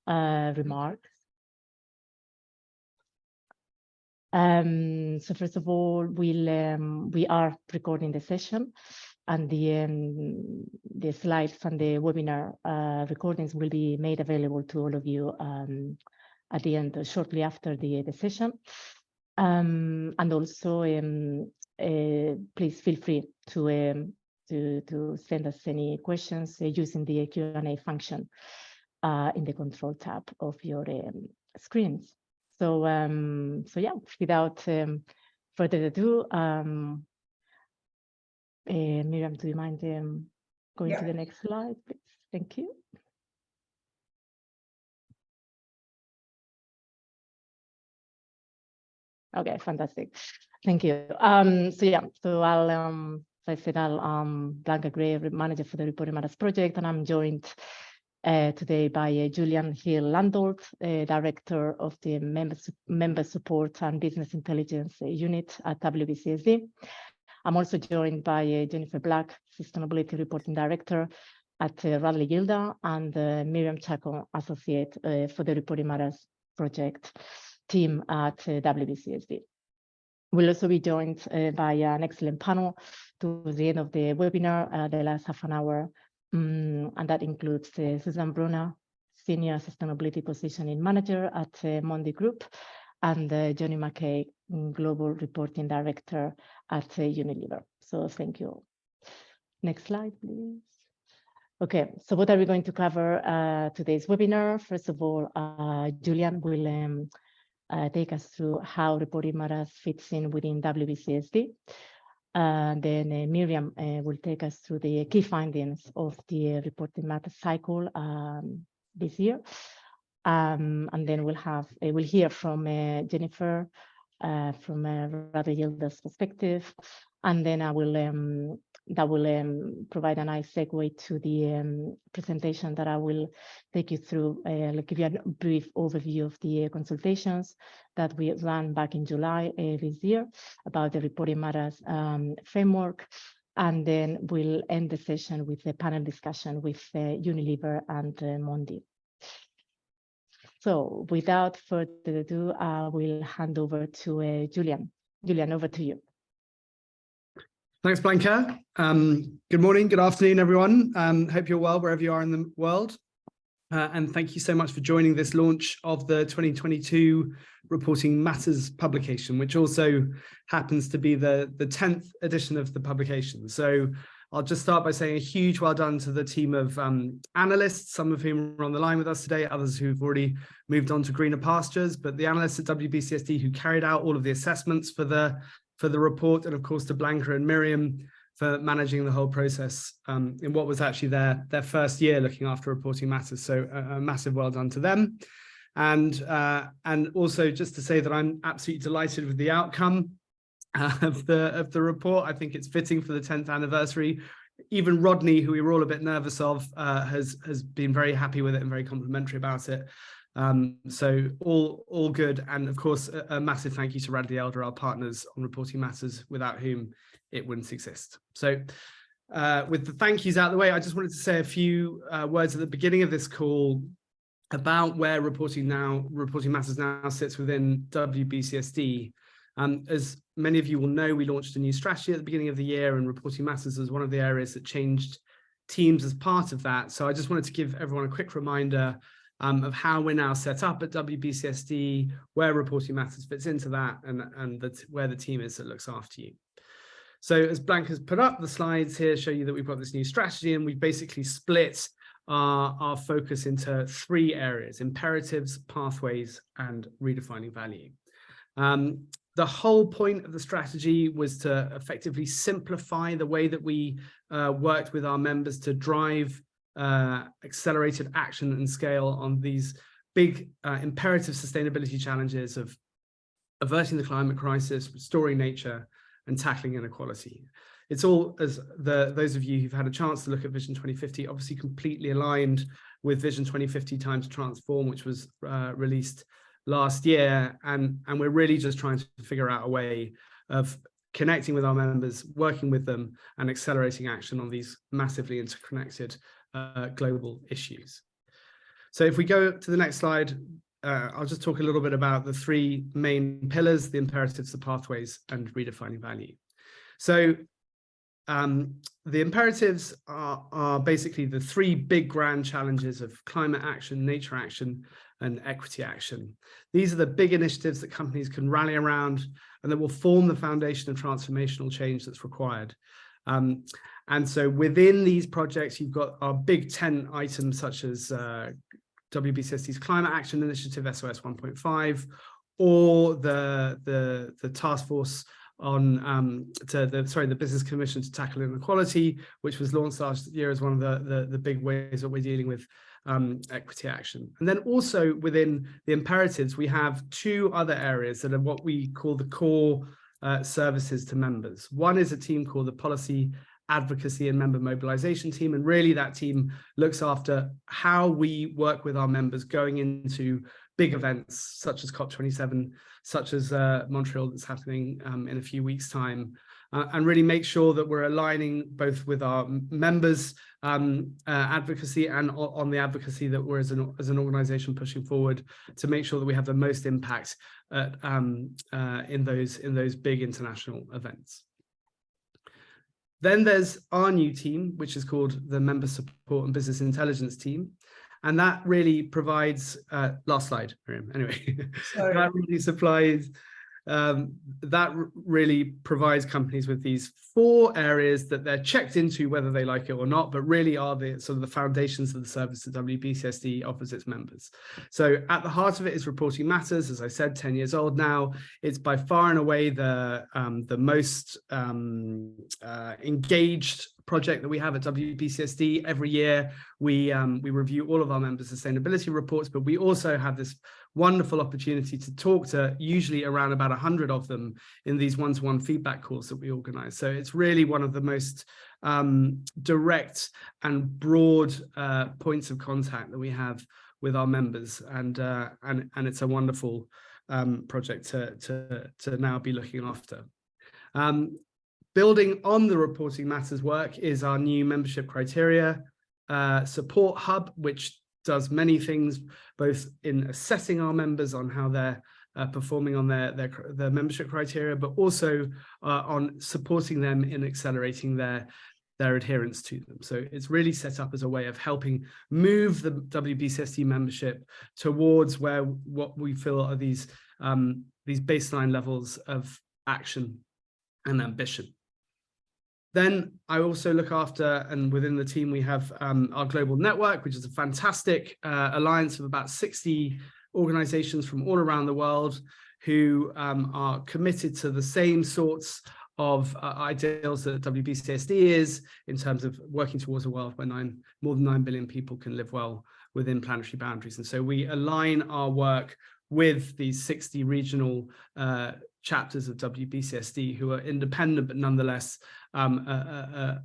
remarks. So first of all, we are recording the session, and the slides and the webinar recordings will be made available to all of you at the end, shortly after the session. And also, please feel free to send us any questions using the Q&A function in the control tab of your screens. So, so yeah, without further ado, Miriam, do you mind going to the next slide, please? Thank you. Okay, fantastic. Thank you. So yeah, so I'll, as I said, Blanca Gray, manager for the Reporting Matters project, and I'm joined today by Julian Hill-Landolt, Director of the Member Support and Business Intelligence Unit at WBCSD. I'm also joined by Jennifer Black, Sustainability Reporting Director at Radley Gilda, and Miriam Chacon, Associate for the Reporting Matters project team at WBCSD. We'll also be joined by an excellent panel towards the end of the webinar, the last half an hour. And that includes Susan Brunner, Senior Sustainability Positioning Manager at Mondi Group, and Johnny McKay, Global Reporting Director at Unilever. So thank you. Next slide, please. Okay, so what are we going to cover today's webinar? First of all, Julian will take us through how Reporting Matters fits in within WBCSD. Then Miriam will take us through the key findings of the Reporting Matters cycle this year. And then we'll hear from Jennifer from Radley Gilda's perspective. And then that will provide a nice segue to the presentation that I will take you through. I'll give you a brief overview of the consultations that we ran back in July this year about the Reporting Matters framework. And then we'll end the session with a panel discussion with Unilever and Mondi. So without further ado, I will hand over to Julian. Julian, over to you. Thanks, Blanca. Good morning, good afternoon, everyone. Hope you're well wherever you are in the world. And thank you so much for joining this launch of the 2022 Reporting Matters publication, which also happens to be the 10th edition of the publication. So I'll just start by saying a huge well done to the team of analysts, some of whom are on the line with us today, others who've already moved on to greener pastures, but the analysts at WBCSD who carried out all of the assessments for the report, and of course to Blanca and Miriam for managing the whole process in what was actually their first year looking after Reporting Matters. So a massive well done to them. And also just to say that I'm absolutely delighted with the outcome of the report. I think it's fitting for the 10th anniversary. Even Rodney, who we were all a bit nervous of, has been very happy with it and very complimentary about it. So all good, and of course a massive thank you to Radley Gilda, our partners on Reporting Matters, without whom it wouldn't exist. So with the thank yous out of the way, I just wanted to say a few words at the beginning of this call about where Reporting Matters now sits within WBCSD. As many of you will know, we launched a new strategy at the beginning of the year, and Reporting Matters is one of the areas that changed teams as part of that. So I just wanted to give everyone a quick reminder of how we're now set up at WBCSD, where Reporting Matters fits into that, and where the team is that looks after you. So as Blanca's put up, the slides here show you that we've got this new strategy, and we've basically split our focus into 3 areas: imperatives, pathways, and redefining value. The whole point of the strategy was to effectively simplify the way that we worked with our members to drive accelerated action and scale on these big imperative sustainability challenges of averting the climate crisis, restoring nature, and tackling inequality. It's all, as those of you who've had a chance to look at Vision 2050, obviously completely aligned with Vision 2050 Time to Transform, which was released last year, and we're really just trying to figure out a way of connecting with our members, working with them, and accelerating action on these massively interconnected global issues. So if we go to the next slide, I'll just talk a little bit about the three main pillars: the imperatives, the pathways, and redefining value. So the imperatives are basically the three big grand challenges of climate action, nature action, and equity action. These are the big initiatives that companies can rally around and that will form the foundation of transformational change that's required. And so within these projects, you've got our big 10 items such as WBCSD's Climate Action Initiative, SOS 1.5, or the task force on the Business Commission to Tackle Inequality, which was launched last year as one of the big ways that we're dealing with equity action. And then also within the imperatives, we have two other areas that are what we call the core services to members. One is a team called the Policy Advocacy and Member Mobilization Team, and really that team looks after how we work with our members going into big events such as COP27, such as Montreal that's happening in a few weeks' time, and really make sure that we're aligning both with our members' advocacy and on the advocacy that we're as an organization pushing forward to make sure that we have the most impact in those big international events. Then there's our new team, which is called the Member Support and Business Intelligence Team. And that really provides, last slide, Miriam, anyway, that really provides companies with these four areas that they're checked into whether they like it or not, but really are the sort of the foundations of the service that WBCSD offers its members. So at the heart of it is Reporting Matters, as I said, 10 years old now. It's by far and away the most engaged project that we have at WBCSD. Every year we review all of our members' sustainability reports, but we also have this wonderful opportunity to talk to usually around about 100 of them in these one-to-one feedback calls that we organize. So it's really one of the most direct and broad points of contact that we have with our members, and it's a wonderful project to now be looking after. Building on the Reporting Matters work is our new membership criteria support hub, which does many things, both in assessing our members on how they're performing on their membership criteria, but also on supporting them in accelerating their adherence to them. So it's really set up as a way of helping move the WBCSD membership towards what we feel are these baseline levels of action and ambition. Then I also look after, and within the team, we have our global network, which is a fantastic alliance of about 60 organizations from all around the world who are committed to the same sorts of ideals that WBCSD is in terms of working towards a world where more than 9 billion people can live well within planetary boundaries. And so we align our work with these 60 regional chapters of WBCSD who are independent, but nonetheless a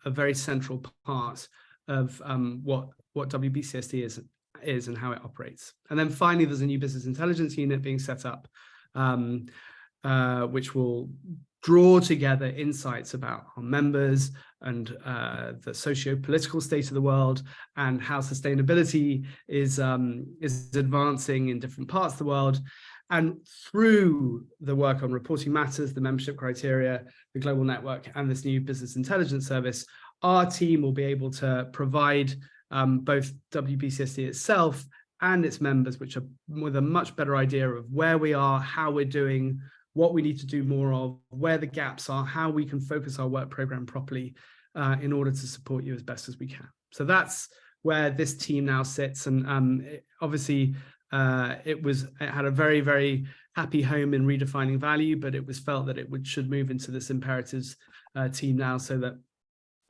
very central part of what WBCSD is and how it operates. And then finally, there's a new business intelligence unit being set up, which will draw together insights about our members and the socio-political state of the world and how sustainability is advancing in different parts of the world. And through the work on Reporting Matters, the membership criteria, the global network, and this new business intelligence service, our team will be able to provide both WBCSD itself and its members, which are with a much better idea of where we are, how we're doing, what we need to do more of, where the gaps are, how we can focus our work program properly in order to support you as best as we can. So that's where this team now sits. And obviously, it had a very, very happy home in redefining value, but it was felt that it should move into this imperatives team now so that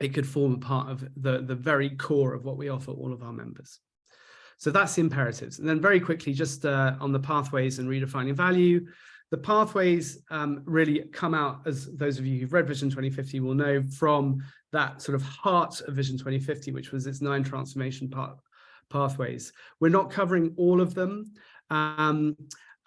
it could form a part of the very core of what we offer all of our members. So that's the imperatives. And then very quickly, just on the pathways and redefining value, the pathways really come out, as those of you who've read Vision 2050 will know, from that sort of heart of Vision 2050, which was its 9 transformation pathways. We're not covering all of them,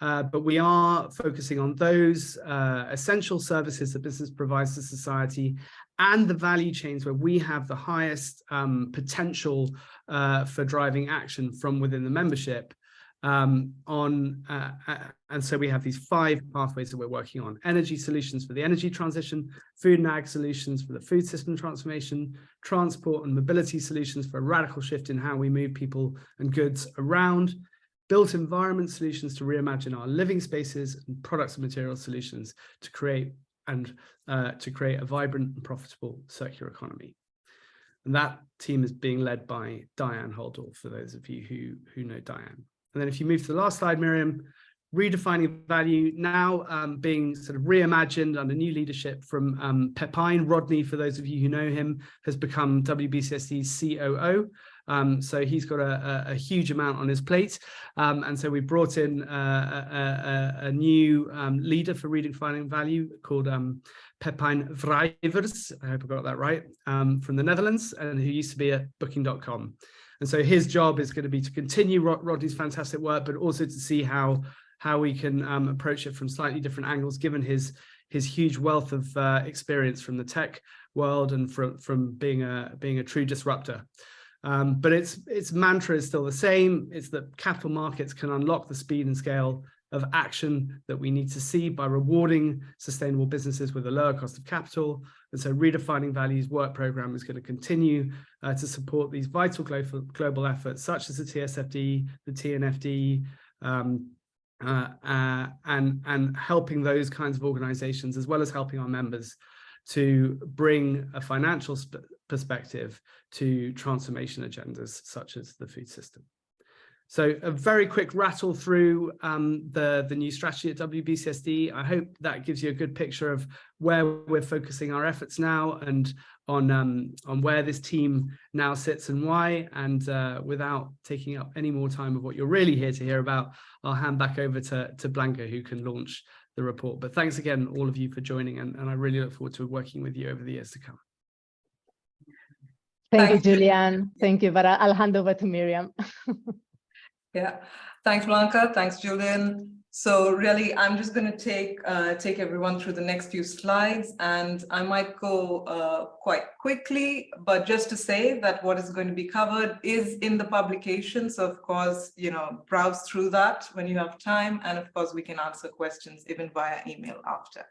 but we are focusing on those essential services that business provides to society and the value chains where we have the highest potential for driving action from within the membership. And so we have these 5 pathways that we're working on: energy solutions for the energy transition, food and ag solutions for the food system transformation, transport and mobility solutions for a radical shift in how we move people and goods around, built environment solutions to reimagine our living spaces, and products and material solutions to create a vibrant and profitable circular economy. And that team is being led by Diane Holdall, for those of you who know Diane. And then if you move to the last slide, Miriam, redefining value now being sort of reimagined under new leadership from Pepijn. Rodney, for those of you who know him, has become WBCSD's COO. So he's got a huge amount on his plate. And so we brought in a new leader for redefining value called Pepijn Wrijvers, I hope I got that right, from the Netherlands, and who used to be at Booking.com. And so his job is going to be to continue Rodney's fantastic work, but also to see how we can approach it from slightly different angles, given his huge wealth of experience from the tech world and from being a true disruptor. But its mantra is still the same. It's that capital markets can unlock the speed and scale of action that we need to see by rewarding sustainable businesses with a lower cost of capital. And so Redefining Value's work program is going to continue to support these vital global efforts, such as the TSFD, the TNFD, and helping those kinds of organizations, as well as helping our members, to bring a financial perspective to transformation agendas such as the food system. So a very quick rattle through the new strategy at WBCSD. I hope that gives you a good picture of where we're focusing our efforts now, and on where this team now sits and why. And without taking up any more time of what you're really here to hear about, I'll hand back over to Blanca, who can launch the report. But thanks again, all of you, for joining, and I really look forward to working with you over the years to come. Thank you, Julian. Thank you, but I'll hand over to Miriam. Yeah, thanks, Blanca. Thanks, Julian. So really, I'm just going to take everyone through the next few slides, and I might go quite quickly, but just to say that what is going to be covered is in the publication. So of course, browse through that when you have time, and of course, we can answer questions even via email after.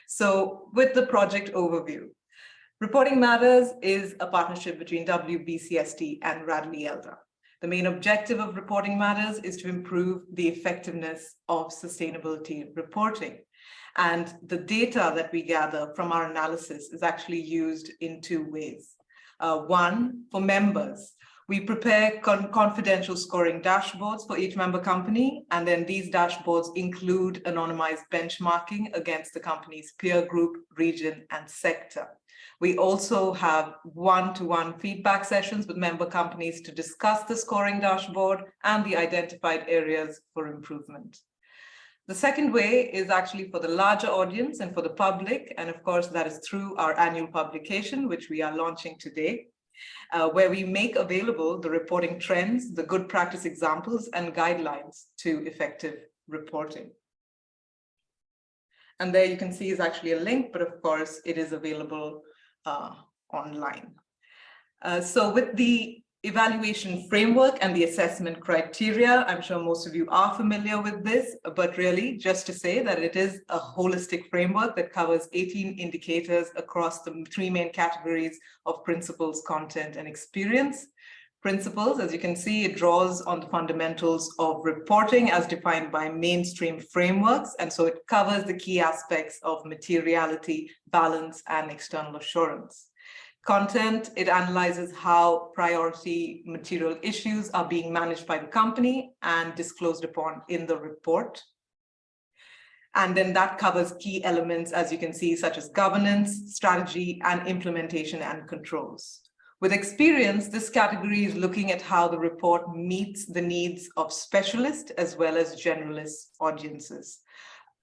So with the project overview, Reporting Matters is a partnership between WBCSD and Radley Elder. The main objective of Reporting Matters is to improve the effectiveness of sustainability reporting. And the data that we gather from our analysis is actually used in 2 ways. One, for members, we prepare confidential scoring dashboards for each member company, and then these dashboards include anonymized benchmarking against the company's peer group, region, and sector. We also have one-to-one feedback sessions with member companies to discuss the scoring dashboard and the identified areas for improvement. The second way is actually for the larger audience and for the public. And of course, that is through our annual publication, which we are launching today, where we make available the reporting trends, the good practice examples, and guidelines to effective reporting. And there you can see is actually a link, but of course, it is available online. So with the evaluation framework and the assessment criteria, I'm sure most of you are familiar with this, but really just to say that it is a holistic framework that covers 18 indicators across the 3 main categories of principles, content, and experience. Principles, as you can see, it draws on the fundamentals of reporting as defined by mainstream frameworks. And so it covers the key aspects of materiality, balance, and external assurance. Content, it analyzes how priority material issues are being managed by the company and disclosed upon in the report. And then that covers key elements, as you can see, such as governance, strategy, and implementation and controls. With experience, this category is looking at how the report meets the needs of specialist as well as generalist audiences.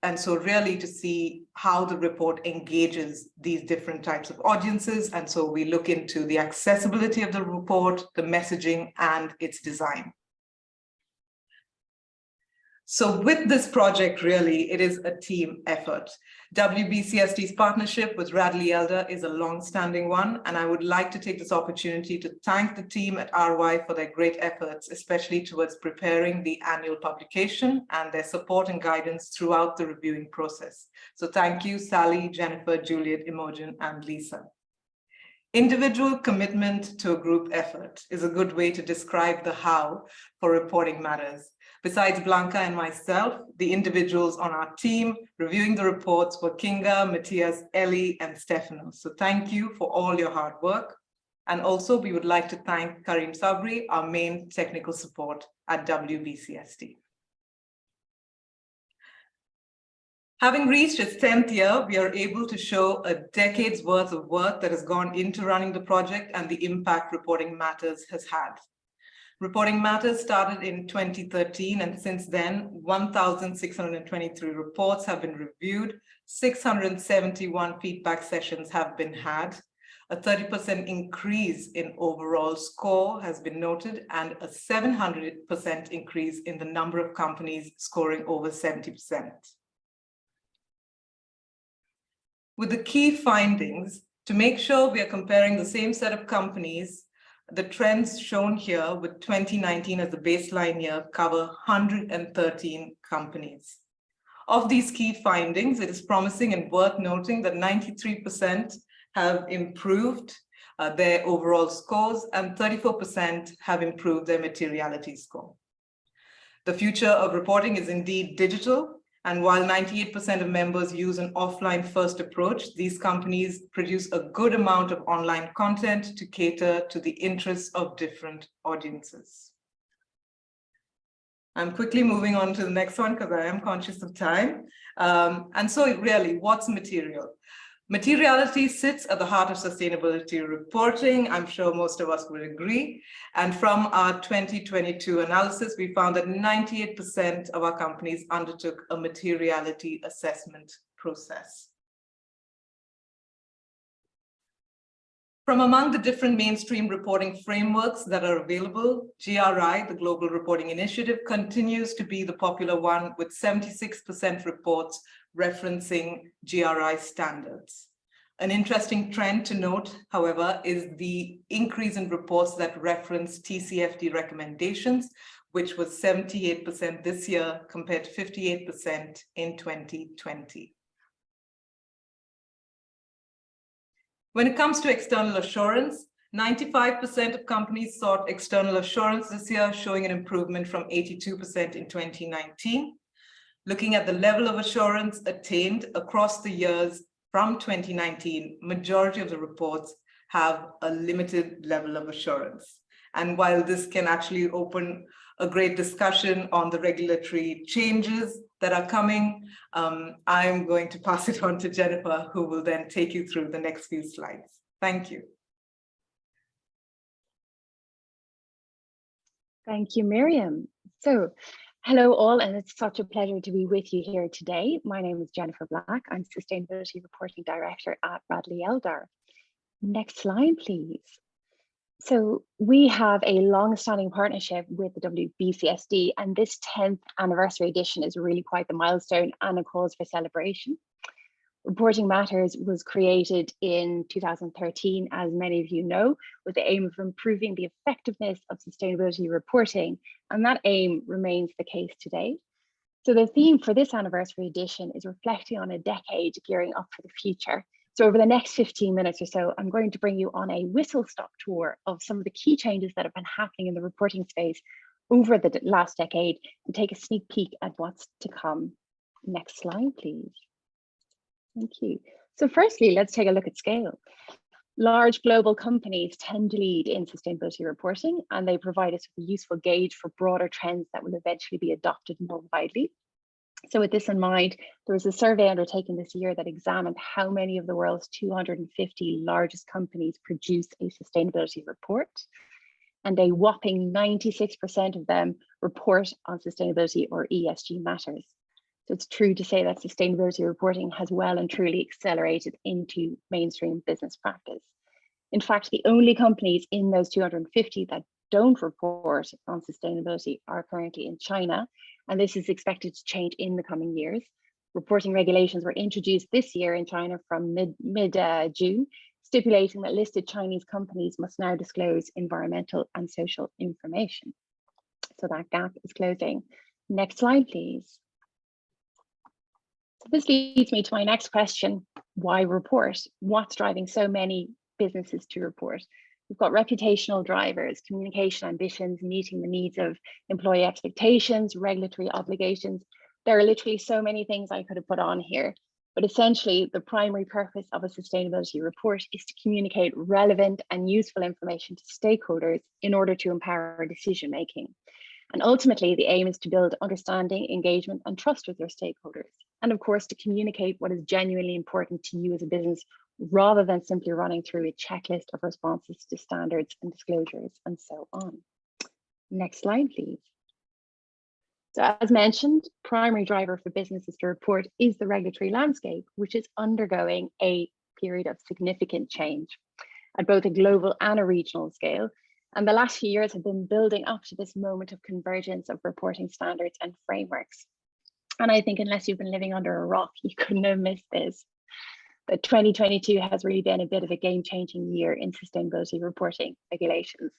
And so really to see how the report engages these different types of audiences. And so we look into the accessibility of the report, the messaging, and its design. So with this project, really, it is a team effort. WBCSD's partnership with Radley Elder is a long-standing one, and I would like to take this opportunity to thank the team at RY for their great efforts, especially towards preparing the annual publication and their support and guidance throughout the reviewing process. So thank you, Sally, Jennifer, Juliet, Imogen, and Lisa. Individual commitment to a group effort is a good way to describe the how for reporting matters. Besides Blanca and myself, the individuals on our team reviewing the reports were Kinga, Matthias, Ellie, and Stefano. So thank you for all your hard work. And also we would like to thank Karim Sabri, our main technical support at WBCSD. Having reached its 10th year, we are able to show a decade's worth of work that has gone into running the project and the impact Reporting Matters has had. Reporting Matters started in 2013, and since then, 1,623 reports have been reviewed, 671 feedback sessions have been had, a 30% increase in overall score has been noted, and a 700% increase in the number of companies scoring over 70%. With the key findings, to make sure we are comparing the same set of companies, the trends shown here with 2019 as the baseline year cover 113 companies. Of these key findings, it is promising and worth noting that 93% have improved their overall scores and 34% have improved their materiality score. The future of reporting is indeed digital. And while 98% of members use an offline first approach, these companies produce a good amount of online content to cater to the interests of different audiences. I'm quickly moving on to the next one because I am conscious of time. And so really, what's material? Materiality sits at the heart of sustainability reporting. I'm sure most of us would agree. And from our 2022 analysis, we found that 98% of our companies undertook a materiality assessment process. From among the different mainstream reporting frameworks that are available, GRI, the Global Reporting Initiative, continues to be the popular one with 76% reports referencing GRI standards. An interesting trend to note, however, is the increase in reports that reference TCFD recommendations, which was 78% this year compared to 58% in 2020. When it comes to external assurance, 95% of companies sought external assurance this year, showing an improvement from 82% in 2019. Looking at the level of assurance attained across the years from 2019, majority of the reports have a limited level of assurance. And while this can actually open a great discussion on the regulatory changes that are coming, I'm going to pass it on to Jennifer, who will then take you through the next few slides. Thank you. Thank you, Miriam. So, hello all, and it's such a pleasure to be with you here today. My name is Jennifer Black. I'm Sustainability Reporting Director at Radley Elder. Next slide, please. So we have a long-standing partnership with the WBCSD, and this 10th anniversary edition is really quite the milestone and a cause for celebration. Reporting Matters was created in 2013, as many of you know, with the aim of improving the effectiveness of sustainability reporting, and that aim remains the case today. So the theme for this anniversary edition is reflecting on a decade gearing up for the future. So over the next 15 minutes or so, I'm going to bring you on a whistle-stop tour of some of the key changes that have been happening in the reporting space over the last decade and take a sneak peek at what's to come. Next slide, please. Thank you. So firstly, let's take a look at scale. Large global companies tend to lead in sustainability reporting, and they provide us with a useful gauge for broader trends that will eventually be adopted more widely. So with this in mind, there was a survey undertaken this year that examined how many of the world's 250 largest companies produce a sustainability report. And a whopping 96% of them report on sustainability or ESG matters. So it's true to say that sustainability reporting has well and truly accelerated into mainstream business practice. In fact, the only companies in those 250 that don't report on sustainability are currently in China, and this is expected to change in the coming years. Reporting regulations were introduced this year in China from mid-June, stipulating that listed Chinese companies must now disclose environmental and social information. So that gap is closing. Next slide, please. So this leads me to my next question. Why report? What's driving so many businesses to report? We've got reputational drivers, communication ambitions, meeting the needs of employee expectations, regulatory obligations. There are literally so many things I could have put on here, but essentially the primary purpose of a sustainability report is to communicate relevant and useful information to stakeholders in order to empower decision making. And ultimately, the aim is to build understanding, engagement, and trust with your stakeholders. And of course, to communicate what is genuinely important to you as a business, rather than simply running through a checklist of responses to standards and disclosures and so on. Next slide, please. So as mentioned, primary driver for businesses to report is the regulatory landscape, which is undergoing a period of significant change at both a global and a regional scale. And the last few years have been building up to this moment of convergence of reporting standards and frameworks. And I think unless you've been living under a rock, you couldn't have missed this. But 2022 has really been a bit of a game-changing year in sustainability reporting regulations.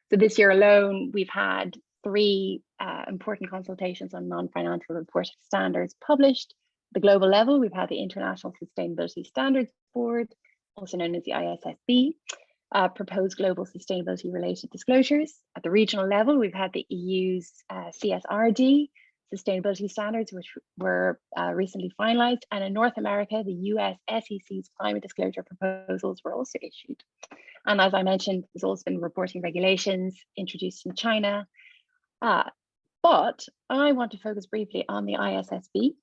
So this year alone, we've had 3 important consultations on non-financial reporting standards published. At the global level, we've had the International Sustainability Standards Board, also known as the ISSB, propose global sustainability related disclosures. At the regional level, we've had the EU's CSRD sustainability standards, which were recently finalized. And in North America, the US SEC's climate disclosure proposals were also issued. And as I mentioned, there's also been reporting regulations introduced in China. But I want to focus briefly on the ISSB,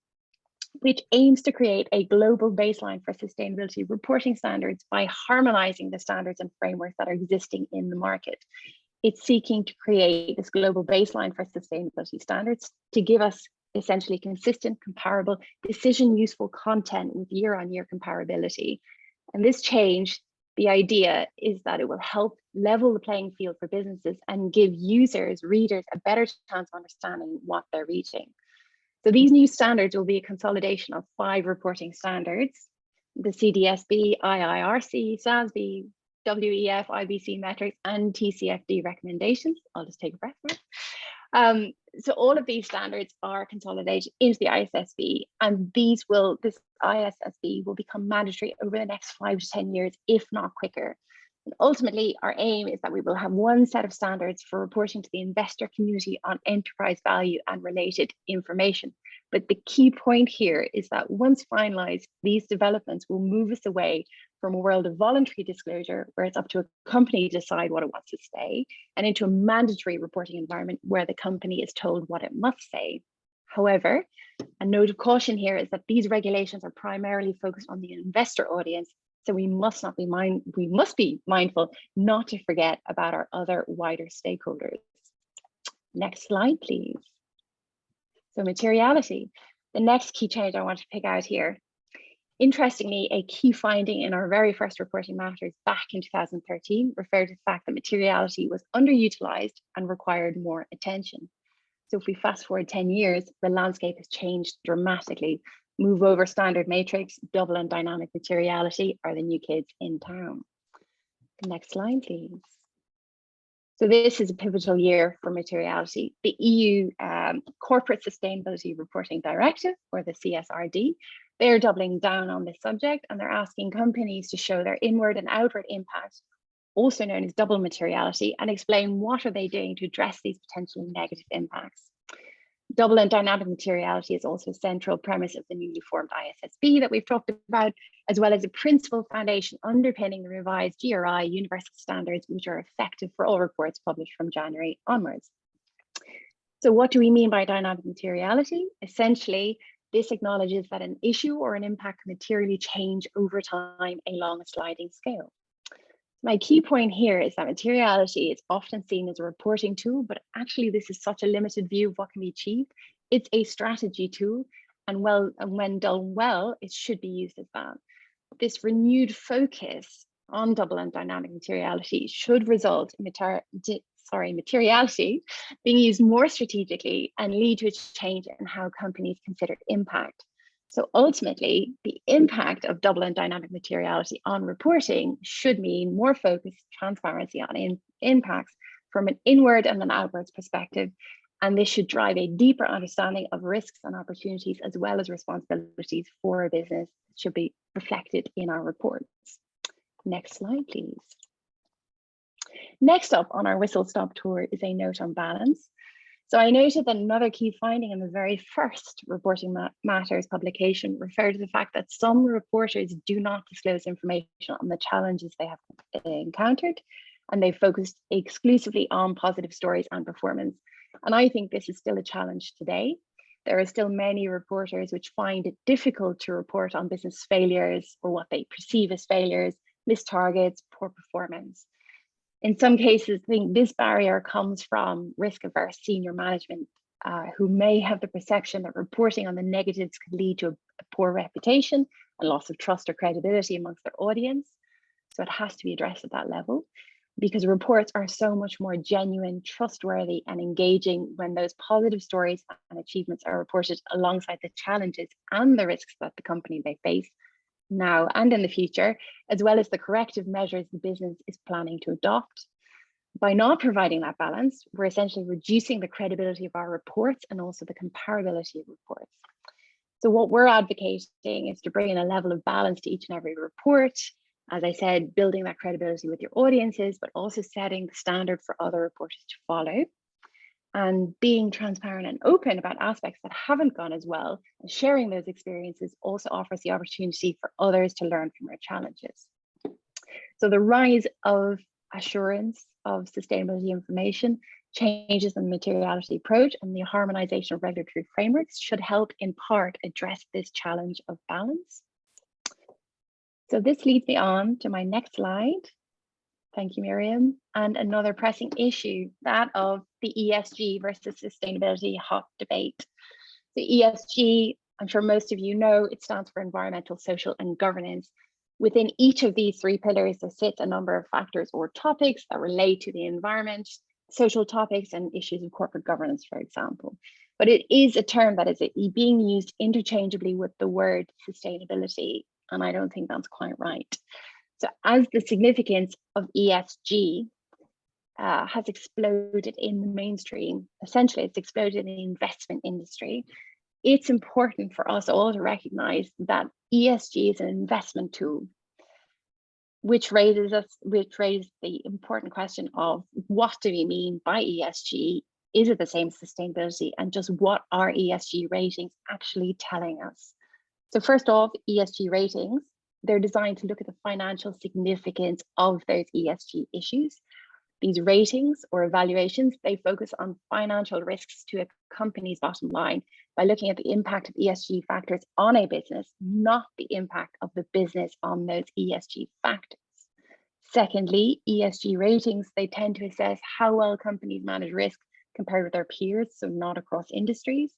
which aims to create a global baseline for sustainability reporting standards by harmonizing the standards and frameworks that are existing in the market. It's seeking to create this global baseline for sustainability standards to give us essentially consistent, comparable, decision useful content with year-on-year comparability. And this change, the idea is that it will help level the playing field for businesses and give users, readers, a better chance of understanding what they're reading. So these new standards will be a consolidation of 5 reporting standards: the CDSB, IIRC, SASB, WEF, IBC metrics, and TCFD recommendations. I'll just take a breath for it. So all of these standards are consolidated into the ISSB, and this ISSB will become mandatory over the next 5 to 10 years, if not quicker. And ultimately, our aim is that we will have one set of standards for reporting to the investor community on enterprise value and related information. But the key point here is that once finalized, these developments will move us away from a world of voluntary disclosure, where it's up to a company to decide what it wants to say, and into a mandatory reporting environment where the company is told what it must say. However, a note of caution here is that these regulations are primarily focused on the investor audience, so we must be mindful not to forget about our other wider stakeholders. Next slide, please. So materiality, the next key change I want to pick out here. Interestingly, a key finding in our very first reporting matters back in 2013 referred to the fact that materiality was underutilized and required more attention. So if we fast forward 10 years, the landscape has changed dramatically. Move over standard matrix, double and dynamic materiality are the new kids in town. Next slide, please. So this is a pivotal year for materiality. The EU Corporate Sustainability Reporting Directive, or the CSRD, they're doubling down on this subject, and they're asking companies to show their inward and outward impact, also known as double materiality, and explain what are they doing to address these potentially negative impacts. Double and dynamic materiality is also a central premise of the newly formed ISSB that we've talked about, as well as a principal foundation underpinning the revised GRI universal standards, which are effective for all reports published from January onwards. So what do we mean by dynamic materiality? Essentially, this acknowledges that an issue or an impact can materially change over time along a sliding scale. My key point here is that materiality is often seen as a reporting tool, but actually this is such a limited view of what can be achieved. It's a strategy tool, and when done well, it should be used as that. This renewed focus on double and dynamic materiality should result in materiality being used more strategically and lead to a change in how companies consider impact. So ultimately, the impact of double and dynamic materiality on reporting should mean more focused transparency on impacts from an inward and an outwards perspective. And this should drive a deeper understanding of risks and opportunities, as well as responsibilities for a business should be reflected in our reports. Next slide, please. Next up on our whistle stop tour is a note on balance. So I noted that another key finding in the very first Reporting Matters publication referred to the fact that some reporters do not disclose information on the challenges they have encountered, and they focused exclusively on positive stories and performance. And I think this is still a challenge today. There are still many reporters which find it difficult to report on business failures or what they perceive as failures, missed targets, poor performance. In some cases, I think this barrier comes from risk-averse senior management who may have the perception that reporting on the negatives could lead to a poor reputation and loss of trust or credibility amongst their audience. So it has to be addressed at that level, because reports are so much more genuine, trustworthy, and engaging when those positive stories and achievements are reported alongside the challenges and the risks that the company may face now and in the future, as well as the corrective measures the business is planning to adopt. By not providing that balance, we're essentially reducing the credibility of our reports and also the comparability of reports. So what we're advocating is to bring in a level of balance to each and every report. As I said, building that credibility with your audiences, but also setting the standard for other reporters to follow. And being transparent and open about aspects that haven't gone as well, and sharing those experiences also offers the opportunity for others to learn from our challenges. So the rise of assurance of sustainability information, changes in the materiality approach, and the harmonization of regulatory frameworks should help in part address this challenge of balance. So this leads me on to my next slide. Thank you, Miriam. And another pressing issue, that of the ESG versus sustainability hot debate. The ESG, I'm sure most of you know, it stands for environmental, social, and governance. Within each of these three pillars, there sits a number of factors or topics that relate to the environment, social topics, and issues of corporate governance, for example. But it is a term that is being used interchangeably with the word sustainability, and I don't think that's quite right. So as the significance of ESG has exploded in the mainstream, essentially it's exploded in the investment industry, it's important for us all to recognize that ESG is an investment tool, which raises the important question of what do we mean by ESG? Is it the same as sustainability? And just what are ESG ratings actually telling us? So first off, ESG ratings, they're designed to look at the financial significance of those ESG issues. These ratings or evaluations, they focus on financial risks to a company's bottom line by looking at the impact of ESG factors on a business, not the impact of the business on those ESG factors. Secondly, ESG ratings, they tend to assess how well companies manage risk compared with their peers, so not across industries.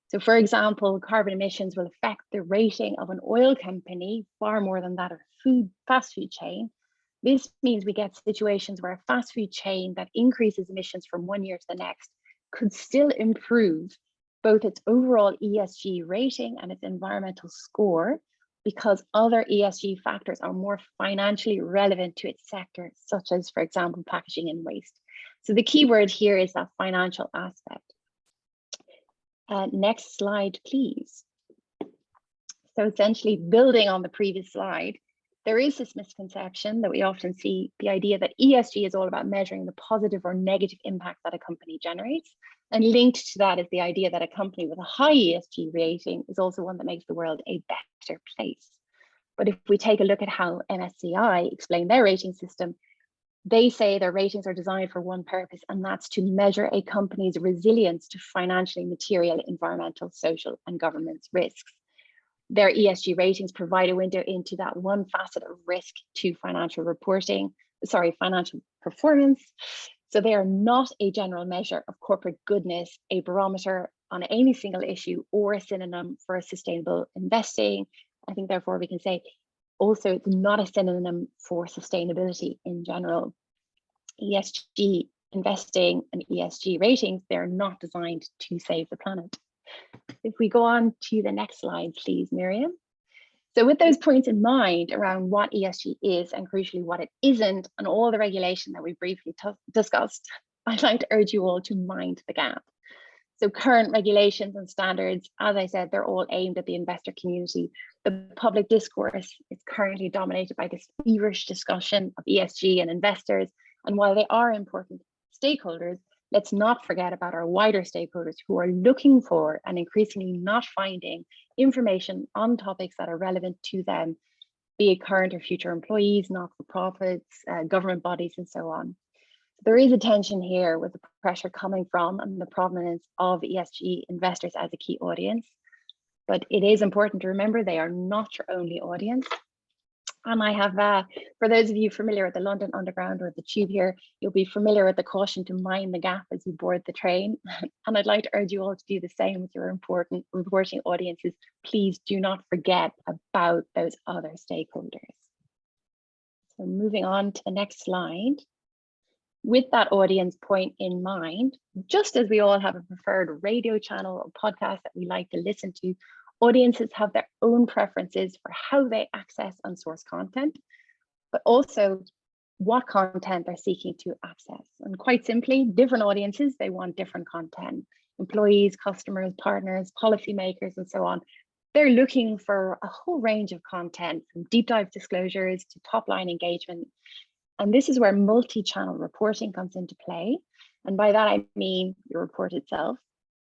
So for example, carbon emissions will affect the rating of an oil company far more than that of a fast food chain. This means we get situations where a fast food chain that increases emissions from one year to the next could still improve both its overall ESG rating and its environmental score, because other ESG factors are more financially relevant to its sector, such as, for example, packaging and waste. So the key word here is that financial aspect. Next slide, please. So essentially, building on the previous slide, there is this misconception that we often see, the idea that ESG is all about measuring the positive or negative impact that a company generates. And linked to that is the idea that a company with a high ESG rating is also one that makes the world a better place. But if we take a look at how MSCI explain their rating system, they say their ratings are designed for one purpose, and that's to measure a company's resilience to financially material, environmental, social, and governance risks. Their ESG ratings provide a window into that one facet of risk to financial performance. So they are not a general measure of corporate goodness, a barometer on any single issue, or a synonym for a sustainable investing. I think therefore we can say also it's not a synonym for sustainability in general. ESG investing in ESG ratings, they're not designed to save the planet. If we go on to the next slide, please, Miriam. So with those points in mind around what ESG is and crucially what it isn't, and all the regulation that we briefly discussed, I'd like to urge you all to mind the gap. So current regulations and standards, as I said, they're all aimed at the investor community. The public discourse is currently dominated by this feverish discussion of ESG and investors. And while they are important stakeholders, let's not forget about our wider stakeholders who are looking for and increasingly not finding information on topics that are relevant to them, be it current or future employees, not-for-profits, government bodies, and so on. There is a tension here with the pressure coming from and the prominence of ESG investors as a key audience, but it is important to remember they are not your only audience. And I have, for those of you familiar with the London Underground or the Tube here, you'll be familiar with the caution to mind the gap as you board the train. And I'd like to urge you all to do the same with your important reporting audiences. Please do not forget about those other stakeholders. So moving on to the next slide. With that audience point in mind, just as we all have a preferred radio channel or podcast that we like to listen to, audiences have their own preferences for how they access and source content, but also what content they're seeking to access. And quite simply, different audiences, they want different content. Employees, customers, partners, policymakers, and so on. They're looking for a whole range of content, from deep dive disclosures to top line engagement. And this is where multi-channel reporting comes into play. And by that, I mean your report itself,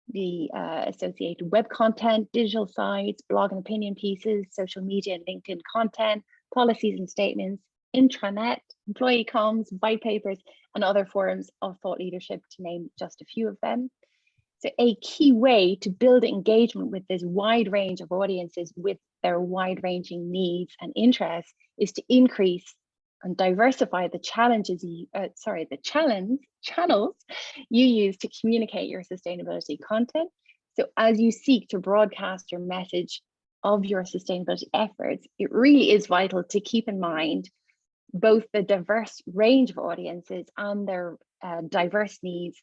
the associated web content, digital sites, blog and opinion pieces, social media and LinkedIn content, policies and statements, intranet, employee comms, white papers, and other forms of thought leadership, to name just a few of them. So a key way to build engagement with this wide range of audiences with their wide-ranging needs and interests is to increase and diversify the channels you use to communicate your sustainability content. So as you seek to broadcast your message of your sustainability efforts, it really is vital to keep in mind both the diverse range of audiences and their diverse needs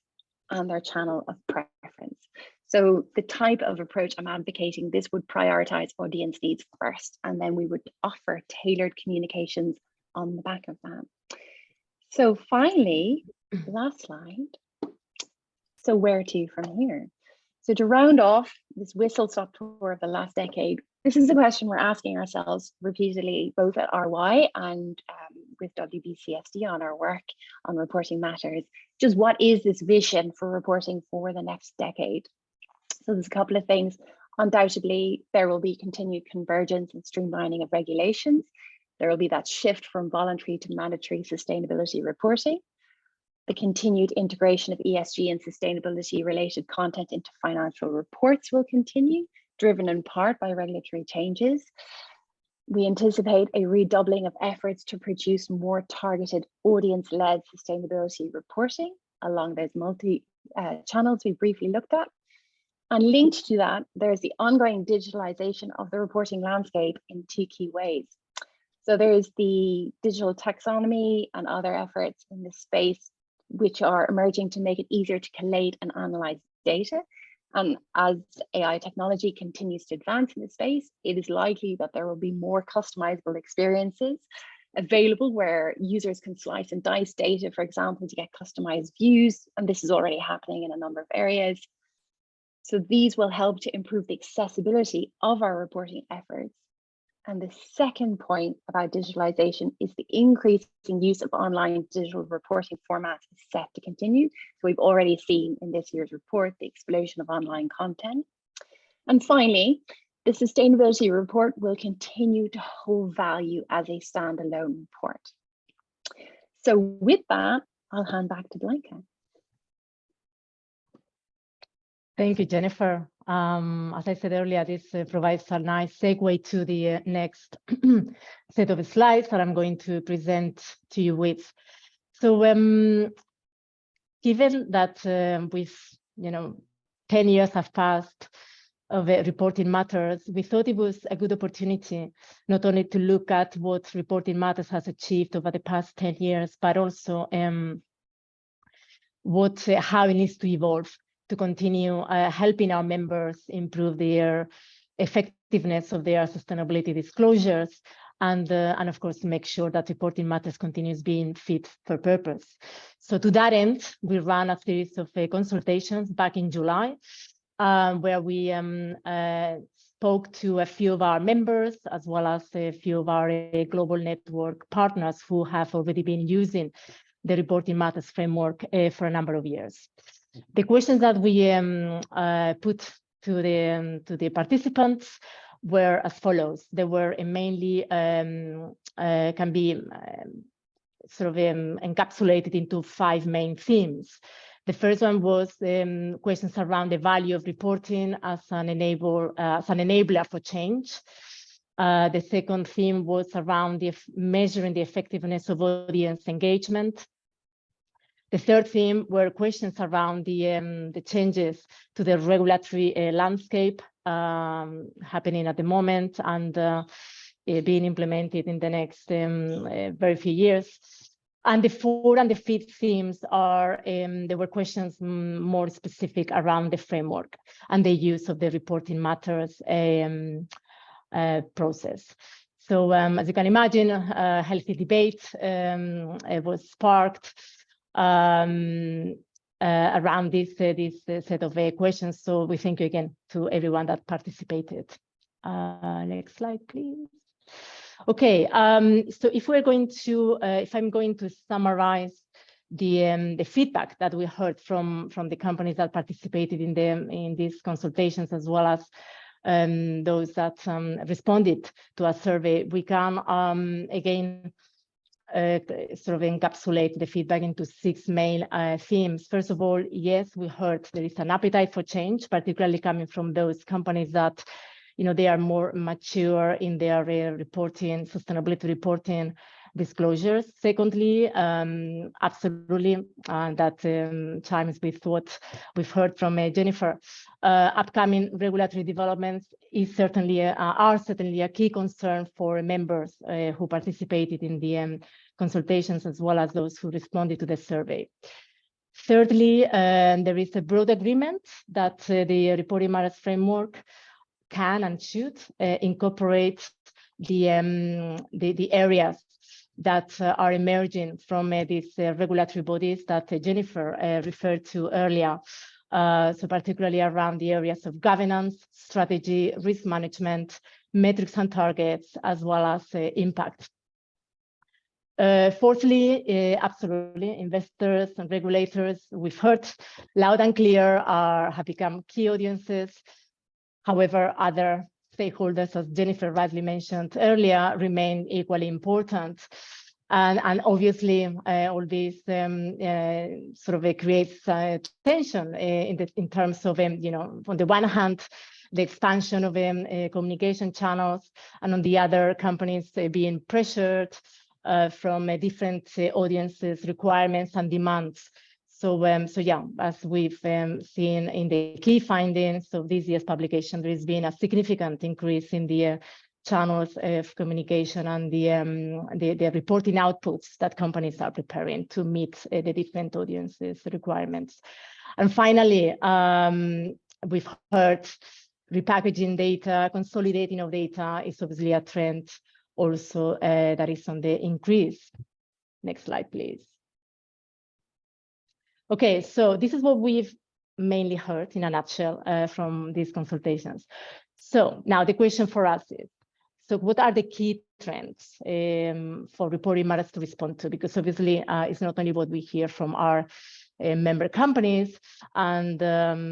and their channel of preference. So the type of approach I'm advocating, this would prioritize audience needs first, and then we would offer tailored communications on the back of that. So finally, last slide. So where to from here? So to round off this whistle-stop tour of the last decade, this is a question we're asking ourselves repeatedly, both at RY and with WBCSD on our work on reporting matters. Just what is this vision for reporting for the next decade? So there's a couple of things. Undoubtedly, there will be continued convergence and streamlining of regulations. There will be that shift from voluntary to mandatory sustainability reporting. The continued integration of ESG and sustainability related content into financial reports will continue, driven in part by regulatory changes. We anticipate a redoubling of efforts to produce more targeted audience-led sustainability reporting along those multi-channels we briefly looked at. And linked to that, there's the ongoing digitalization of the reporting landscape in two key ways. So there's the digital taxonomy and other efforts in this space, which are emerging to make it easier to collate and analyze data. And as AI technology continues to advance in this space, it is likely that there will be more customizable experiences available where users can slice and dice data, for example, to get customized views. And this is already happening in a number of areas. So these will help to improve the accessibility of our reporting efforts. And the second point about digitalization is the increasing use of online digital reporting formats is set to continue. So we've already seen in this year's report the explosion of online content. And finally, the sustainability report will continue to hold value as a standalone report. So with that, I'll hand back to Blanca. Thank you, Jennifer. As I said earlier, this provides a nice segue to the next set of slides that I'm going to present to you with. So given that with 10 years have passed of reporting matters, we thought it was a good opportunity not only to look at what reporting matters has achieved over the past 10 years, but also how it needs to evolve to continue helping our members improve their effectiveness of their sustainability disclosures, and of course to make sure that reporting matters continues being fit for purpose. So to that end, we ran a series of consultations back in July, where we spoke to a few of our members, as well as a few of our global network partners who have already been using the Reporting Matters framework for a number of years. The questions that we put to the participants were as follows. They were mainly can be sort of encapsulated into 5 main themes. The first one was questions around the value of reporting as an enabler for change. The second theme was around measuring the effectiveness of audience engagement. The third theme were questions around the changes to the regulatory landscape happening at the moment and being implemented in the next very few years. And the fourth and the fifth themes are, there were questions more specific around the framework and the use of the Reporting Matters process. So as you can imagine, a healthy debate was sparked around this set of questions. So we thank you again to everyone that participated. Next slide, please. Okay, so if we're going to, if I'm going to summarize the feedback that we heard from the companies that participated in these consultations, as well as those that responded to a survey, we can again sort of encapsulate the feedback into 6 main themes. First of all, yes, we heard there is an appetite for change, particularly coming from those companies that, you know, they are more mature in their reporting, sustainability reporting disclosures. Secondly, absolutely, that chimes with what we've heard from Jennifer. Upcoming regulatory developments are certainly a key concern for members who participated in the consultations, as well as those who responded to the survey. Thirdly, there is a broad agreement that the Reporting Matters framework can and should incorporate the areas that are emerging from these regulatory bodies that Jennifer referred to earlier. So particularly around the areas of governance, strategy, risk management, metrics and targets, as well as impact. Fourthly, absolutely, investors and regulators, we've heard loud and clear, have become key audiences. However, other stakeholders, as Jennifer rightly mentioned earlier, remain equally important. And obviously, all this sort of creates tension in terms of, you know, on the one hand, the expansion of communication channels, and on the other, companies being pressured from different audiences, requirements, and demands. So yeah, as we've seen in the key findings of this year's publication, there has been a significant increase in the channels of communication and the reporting outputs that companies are preparing to meet the different audiences' requirements. And finally, we've heard repackaging data, consolidating of data is obviously a trend also that is on the increase. Next slide, please. Okay, so this is what we've mainly heard in a nutshell from these consultations. So now the question for us is, so what are the key trends for Reporting Matters to respond to? Because obviously it's not only what we hear from our member companies and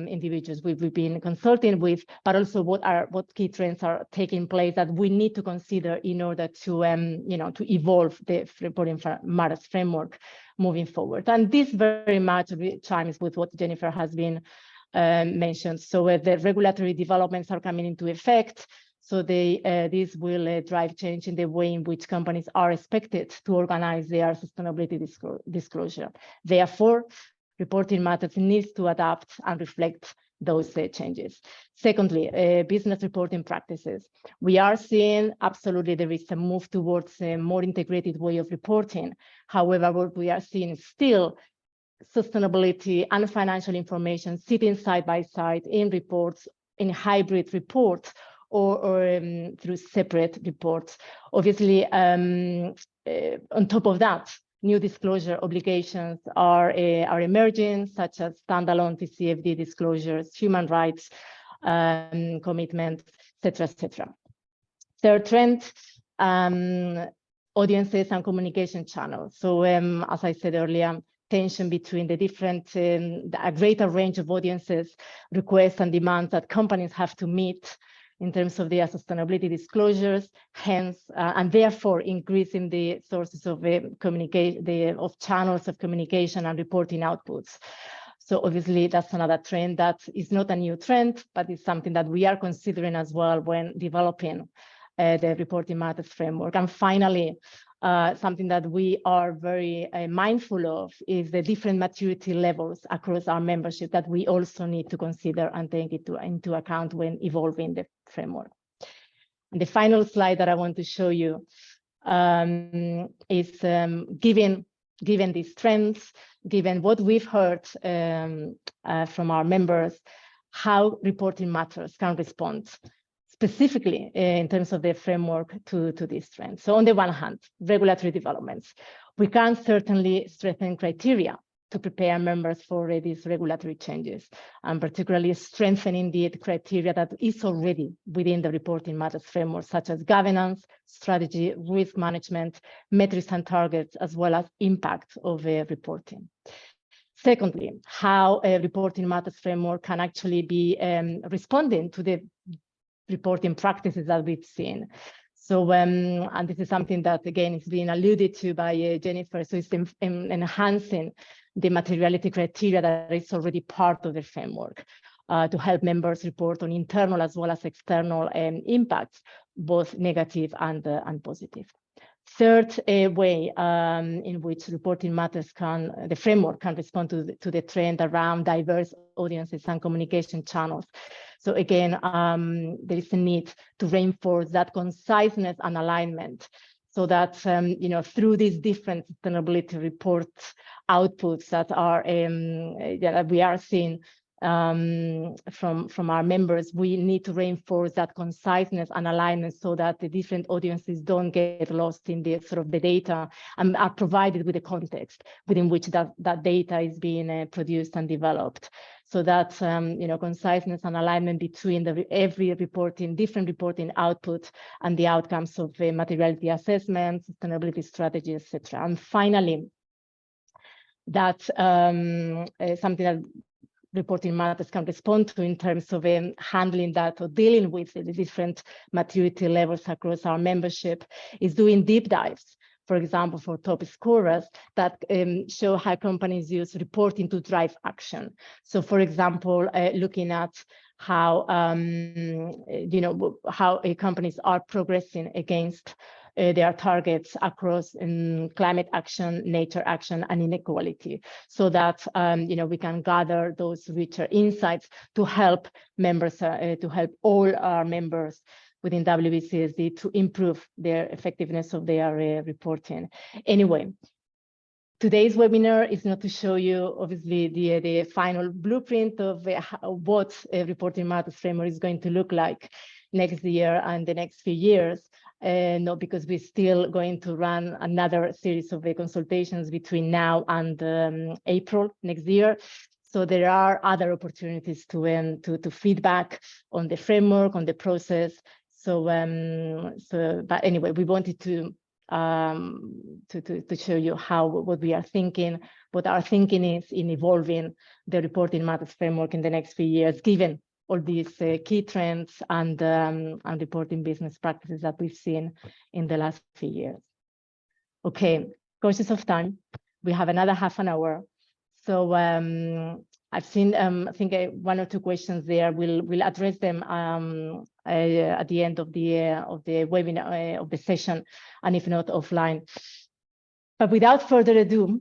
individuals we've been consulting with, but also what key trends are taking place that we need to consider in order to you know, to evolve the Reporting Matters framework moving forward. And this very much chimes with what Jennifer has been mentioned. So the regulatory developments are coming into effect. So this will drive change in the way in which companies are expected to organize their sustainability disclosure. Therefore, Reporting Matters needs to adapt and reflect those changes. Secondly, business reporting practices. We are seeing absolutely there is a move towards a more integrated way of reporting. However, what we are seeing still sustainability and financial information sitting side by side in reports, in hybrid reports, or through separate reports. Obviously, on top of that, new disclosure obligations are emerging, such as standalone TCFD disclosures, human rights commitments, etc. Third trend, audiences and communication channels. So as I said earlier, tension between the different, a greater range of audiences, requests and demands that companies have to meet in terms of their sustainability disclosures, hence, and therefore increasing the sources of communication, of channels of communication and reporting outputs. So obviously that's another trend that is not a new trend, but it's something that we are considering as well when developing the Reporting Matters framework. And finally, something that we are very mindful of is the different maturity levels across our membership that we also need to consider and take it into account when evolving the framework. And the final slide that I want to show you is given these trends, given what we've heard from our members, how Reporting Matters can respond specifically in terms of the framework to these trends. So on the one hand, regulatory developments. We can certainly strengthen criteria to prepare members for these regulatory changes, and particularly strengthening the criteria that is already within the Reporting Matters framework, such as governance, strategy, risk management, metrics and targets, as well as impact of reporting. Secondly, how a Reporting Matters framework can actually be responding to the reporting practices that we've seen. So, and this is something that, again, is being alluded to by Jennifer, so it's enhancing the materiality criteria that is already part of the framework to help members report on internal as well as external impacts, both negative and positive. Third way in which Reporting Matters the framework can respond to the trend around diverse audiences and communication channels. So again, there is a need to reinforce that conciseness and alignment so that, through these different sustainability reports outputs that are that we are seeing from our members, we need to reinforce that conciseness and alignment so that the different audiences don't get lost in the sort of the data and are provided with the context within which that data is being produced and developed. So that conciseness and alignment between every different reporting output and the outcomes of materiality assessment, sustainability strategy, etc. And finally, that something that Reporting Matters can respond to in terms of handling that or dealing with the different maturity levels across our membership is doing deep dives, for example, for top scorers that show how companies use reporting to drive action. So, for example, looking at how, how companies are progressing against their targets across climate action, nature action, and inequality, so that we can gather those richer insights to help members, to help all our members within WBCSD to improve their effectiveness of their reporting. Anyway, today's webinar is not to show you, obviously, the final blueprint of what a Reporting Matters framework is going to look like next year and the next few years. No, because we're still going to run another series of consultations between now and April next year. So there are other opportunities to feedback on the framework, on the process. So, but anyway, we wanted to show you what we are thinking, what our thinking is in evolving the Reporting Matters framework in the next few years, given all these key trends and reporting business practices that we've seen in the last few years. Okay, conscious of time, we have another half an hour. So I've seen, I think one or two questions there. We'll address them at the end of the webinar of the session, and if not, offline. But without further ado,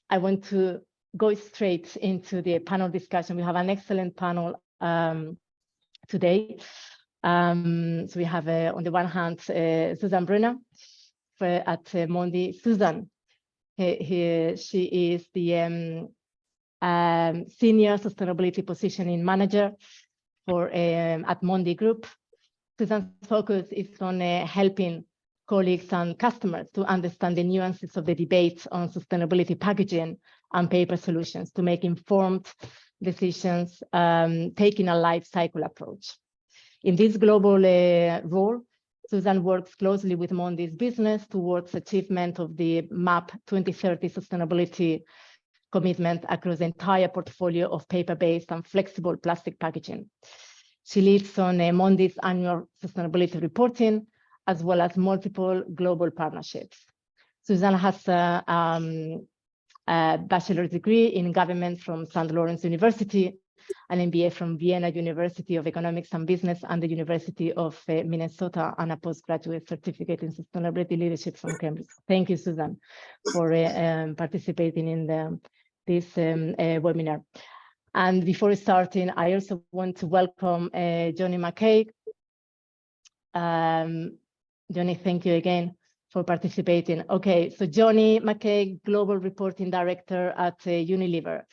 I want to go straight into the panel discussion. We have an excellent panel today. So we have on the one hand Susan Brunner at Mondi. Susan, she is the Senior Sustainability Positioning Manager at Mondi Group. Susan's focus is on helping colleagues and customers to understand the nuances of the debate on sustainability packaging and paper solutions to make informed decisions, taking a life cycle approach. In this global role, Susan works closely with Mondi's business towards achievement of the MAP 2030 sustainability commitment across the entire portfolio of paper-based and flexible plastic packaging. She leads on Mondi's annual sustainability reporting, as well as multiple global partnerships. Susan has a bachelor's degree in government from St. Lawrence University, an MBA from Vienna University of Economics and Business and the University of Minnesota, and a postgraduate certificate in sustainability leadership from Cambridge. Thank you, Susan, for participating in this webinar. And before starting, I also want to welcome Johnny McKay. Johnny, thank you again for participating. Okay, so Johnny McKay, Global Reporting Director at Unilever.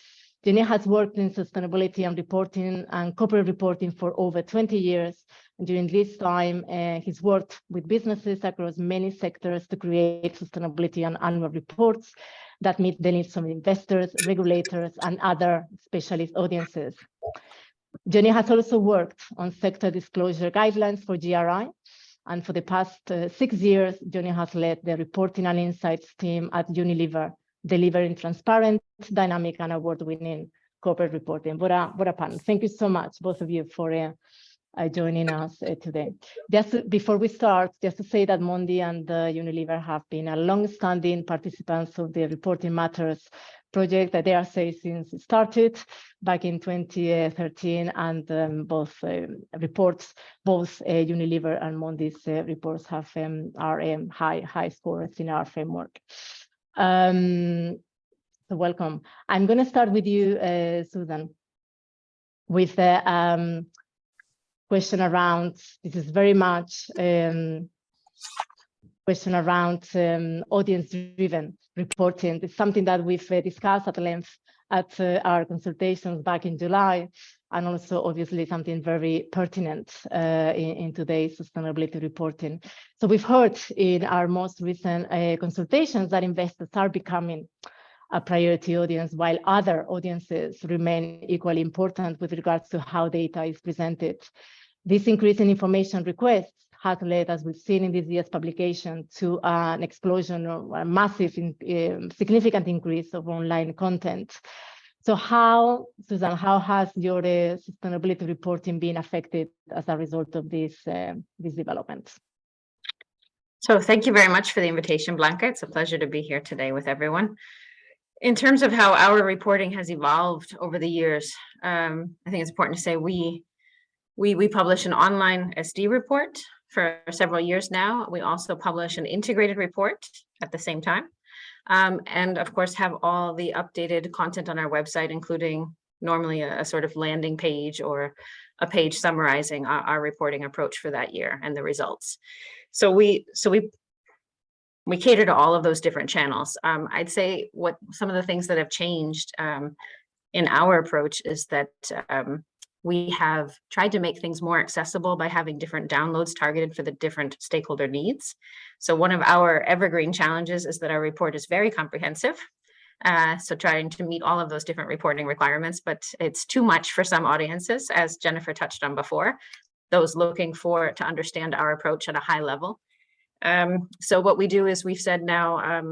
Johnny has worked in sustainability and reporting and corporate reporting for over 20 years. And during this time, he's worked with businesses across many sectors to create sustainability and annual reports that meet the needs of investors, regulators, and other specialist audiences. Johnny has also worked on sector disclosure guidelines for GRI. And for the past 6 years, Johnny has led the reporting and insights team at Unilever, delivering transparent, dynamic, and award-winning corporate reporting. What a panel. Thank you so much, both of you, for joining us today. Just before we start, just to say that Mondi and Unilever have been a long-standing participants of the Reporting Matters project that they are saying since it started back in 2013, and both reports, both Unilever and Mondi's reports have are high scores in our framework. So welcome. I'm going to start with you, Susan, with the question around, this is very much question around audience-driven reporting. It's something that we've discussed at length at our consultations back in July, and also obviously something very pertinent in today's sustainability reporting. So we've heard in our most recent consultations that investors are becoming a priority audience, while other audiences remain equally important with regards to how data is presented. This increase in information requests has led, as we've seen in this year's publication, to an explosion of a massive, significant increase of online content. So how, Susan, how has your sustainability reporting been affected as a result of these developments? So thank you very much for the invitation, Blanca. It's a pleasure to be here today with everyone. In terms of how our reporting has evolved over the years, I think it's important to say we publish an online SD report for several years now. We also publish an integrated report at the same time. And of course, have all the updated content on our website, including normally a sort of landing page or a page summarizing our reporting approach for that year and the results. So we cater to all of those different channels. I'd say what some of the things that have changed in our approach is that we have tried to make things more accessible by having different downloads targeted for the different stakeholder needs. So one of our evergreen challenges is that our report is very comprehensive. So trying to meet all of those different reporting requirements, but it's too much for some audiences, as Jennifer touched on before, those looking to understand our approach at a high level. So what we do is we've said now,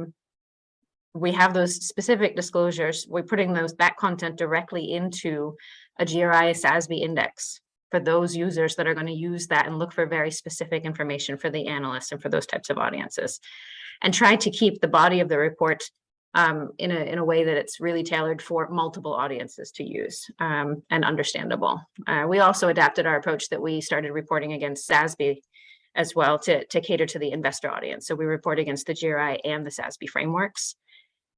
we have those specific disclosures. We're putting that content directly into a GRI SASB index for those users that are going to use that and look for very specific information for the analysts and for those types of audiences, and try to keep the body of the report in a way that it's really tailored for multiple audiences to use and understandable. We also adapted our approach that we started reporting against SASB as well to cater to the investor audience. So we report against the GRI and the SASB frameworks.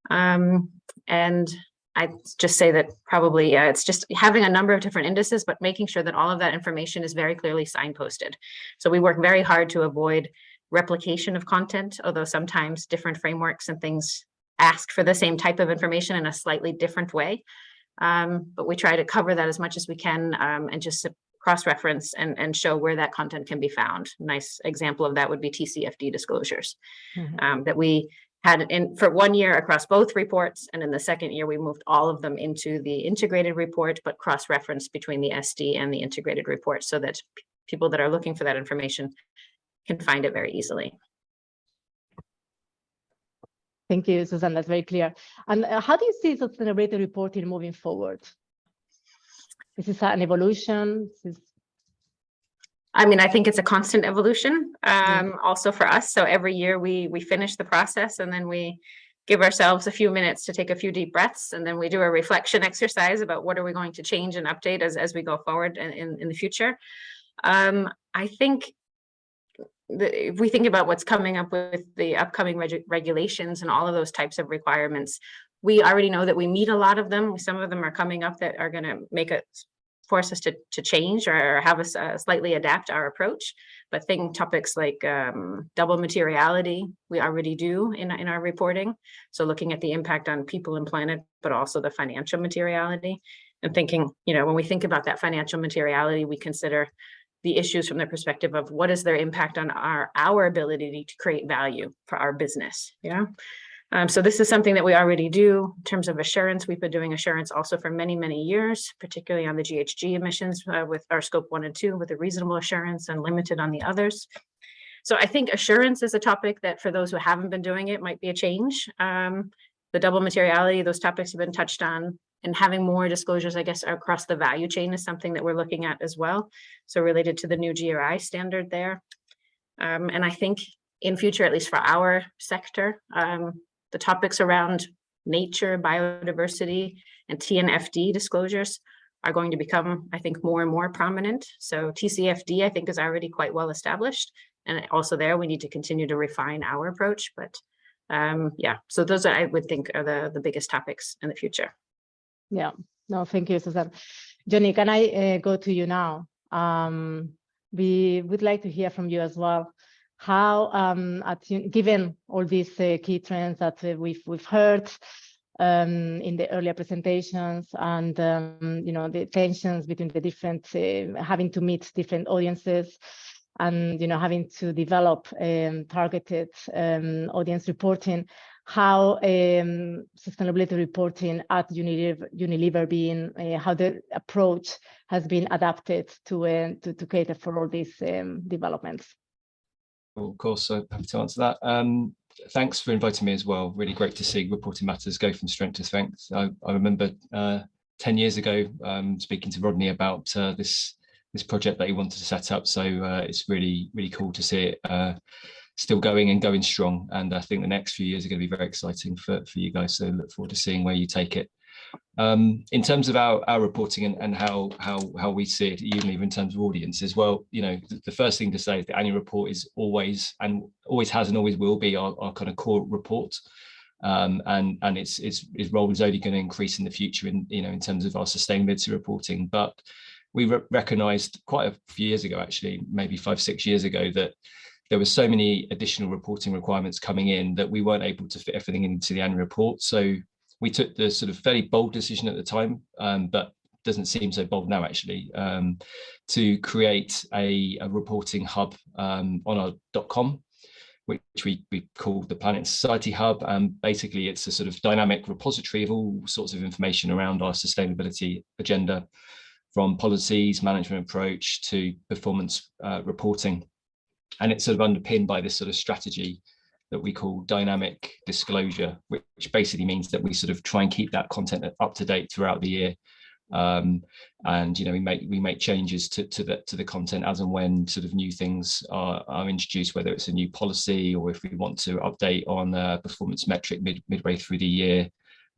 And I just say that probably it's just having a number of different indices, but making sure that all of that information is very clearly signposted. So we work very hard to avoid replication of content, although sometimes different frameworks and things ask for the same type of information in a slightly different way. But we try to cover that as much as we can and just cross-reference and show where that content can be found. Nice example of that would be TCFD disclosures that we had in for 1 year across both reports. And in the second year, we moved all of them into the integrated report, but cross-referenced between the SD and the integrated report so that people that are looking for that information can find it very easily. Thank you, Susan. That's very clear. And how do you see sustainability reporting moving forward? Is this an evolution? I mean, I think it's a constant evolution also for us. So every year we finish the process and then we give ourselves a few minutes to take a few deep breaths. And then we do a reflection exercise about what are we going to change and update as we go forward in the future. I think if we think about what's coming up with the upcoming regulations and all of those types of requirements, we already know that we meet a lot of them. Some of them are coming up that are going to force us to change or have us slightly adapt our approach. But topics like double materiality, we already do in our reporting. So looking at the impact on people and planet, but also the financial materiality and thinking, when we think about that financial materiality, we consider the issues from the perspective of what is their impact on our ability to create value for our business. So this is something that we already do in terms of assurance. We've been doing assurance also for many, many years, particularly on the GHG emissions with our scope 1 and 2 with a reasonable assurance and limited on the others. So I think assurance is a topic that for those who haven't been doing it might be a change. The double materiality, those topics have been touched on, and having more disclosures, I guess, across the value chain is something that we're looking at as well. So related to the new GRI standard there. And I think in future, at least for our sector, the topics around nature, biodiversity, and TNFD disclosures are going to become, I think, more and more prominent. So TCFD, I think, is already quite well established. And also there, we need to continue to refine our approach. But yeah, so those I would think are the biggest topics in the future. Yeah, no, thank you, Susan. Johnny, can I go to you now? We would like to hear from you as well. How, given all these key trends that we've heard in the earlier presentations, and the tensions between the different, having to meet different audiences, and having to develop targeted audience reporting, how sustainability reporting at Unilever being, how the approach has been adapted to cater for all these developments. Well, of course, so happy to answer that. Thanks for inviting me as well. Really great to see Reporting Matters go from strength to strength. I remember 10 years ago speaking to Rodney about this project that he wanted to set up. So it's really, really cool to see it still going and going strong. And I think the next few years are going to be very exciting for you guys. So look forward to seeing where you take it. In terms of our reporting and how we see it at Unilever in terms of audiences, well, the first thing to say is the annual report is always has and always will be our kind of core report. And its role is only going to increase in the future in terms of our sustainability reporting. But we recognized quite a few years ago, actually, maybe 5-6 years ago, that there were so many additional reporting requirements coming in that we weren't able to fit everything into the annual report. So we took the sort of fairly bold decision at the time, but doesn't seem so bold now, actually, to create a reporting hub on our .com, which we call the Planet and Society Hub. And basically, it's a sort of dynamic repository of all sorts of information around our sustainability agenda, from policies, management approach to performance reporting. And it's sort of underpinned by this sort of strategy that we call dynamic disclosure, which basically means that we sort of try and keep that content up to date throughout the year. And we make changes to the content as and when sort of new things are introduced, whether it's a new policy or if we want to update on a performance metric midway through the year,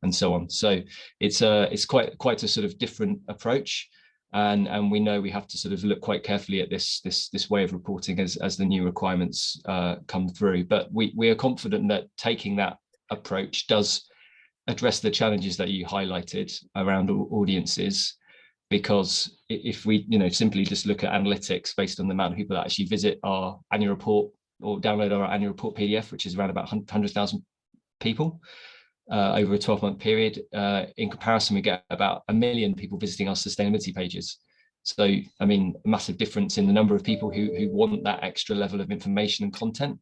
and so on. So it's quite a sort of different approach. And we know we have to sort of look quite carefully at this way of reporting as the new requirements come through. But we are confident that taking that approach does address the challenges that you highlighted around audiences, because if we simply just look at analytics based on the amount of people that actually visit our annual report or download our annual report PDF, which is around about 100,000 people, over a 12-month period. In comparison, we get about 1 million people visiting our sustainability pages. So, I mean, a massive difference in the number of people who want that extra level of information and content.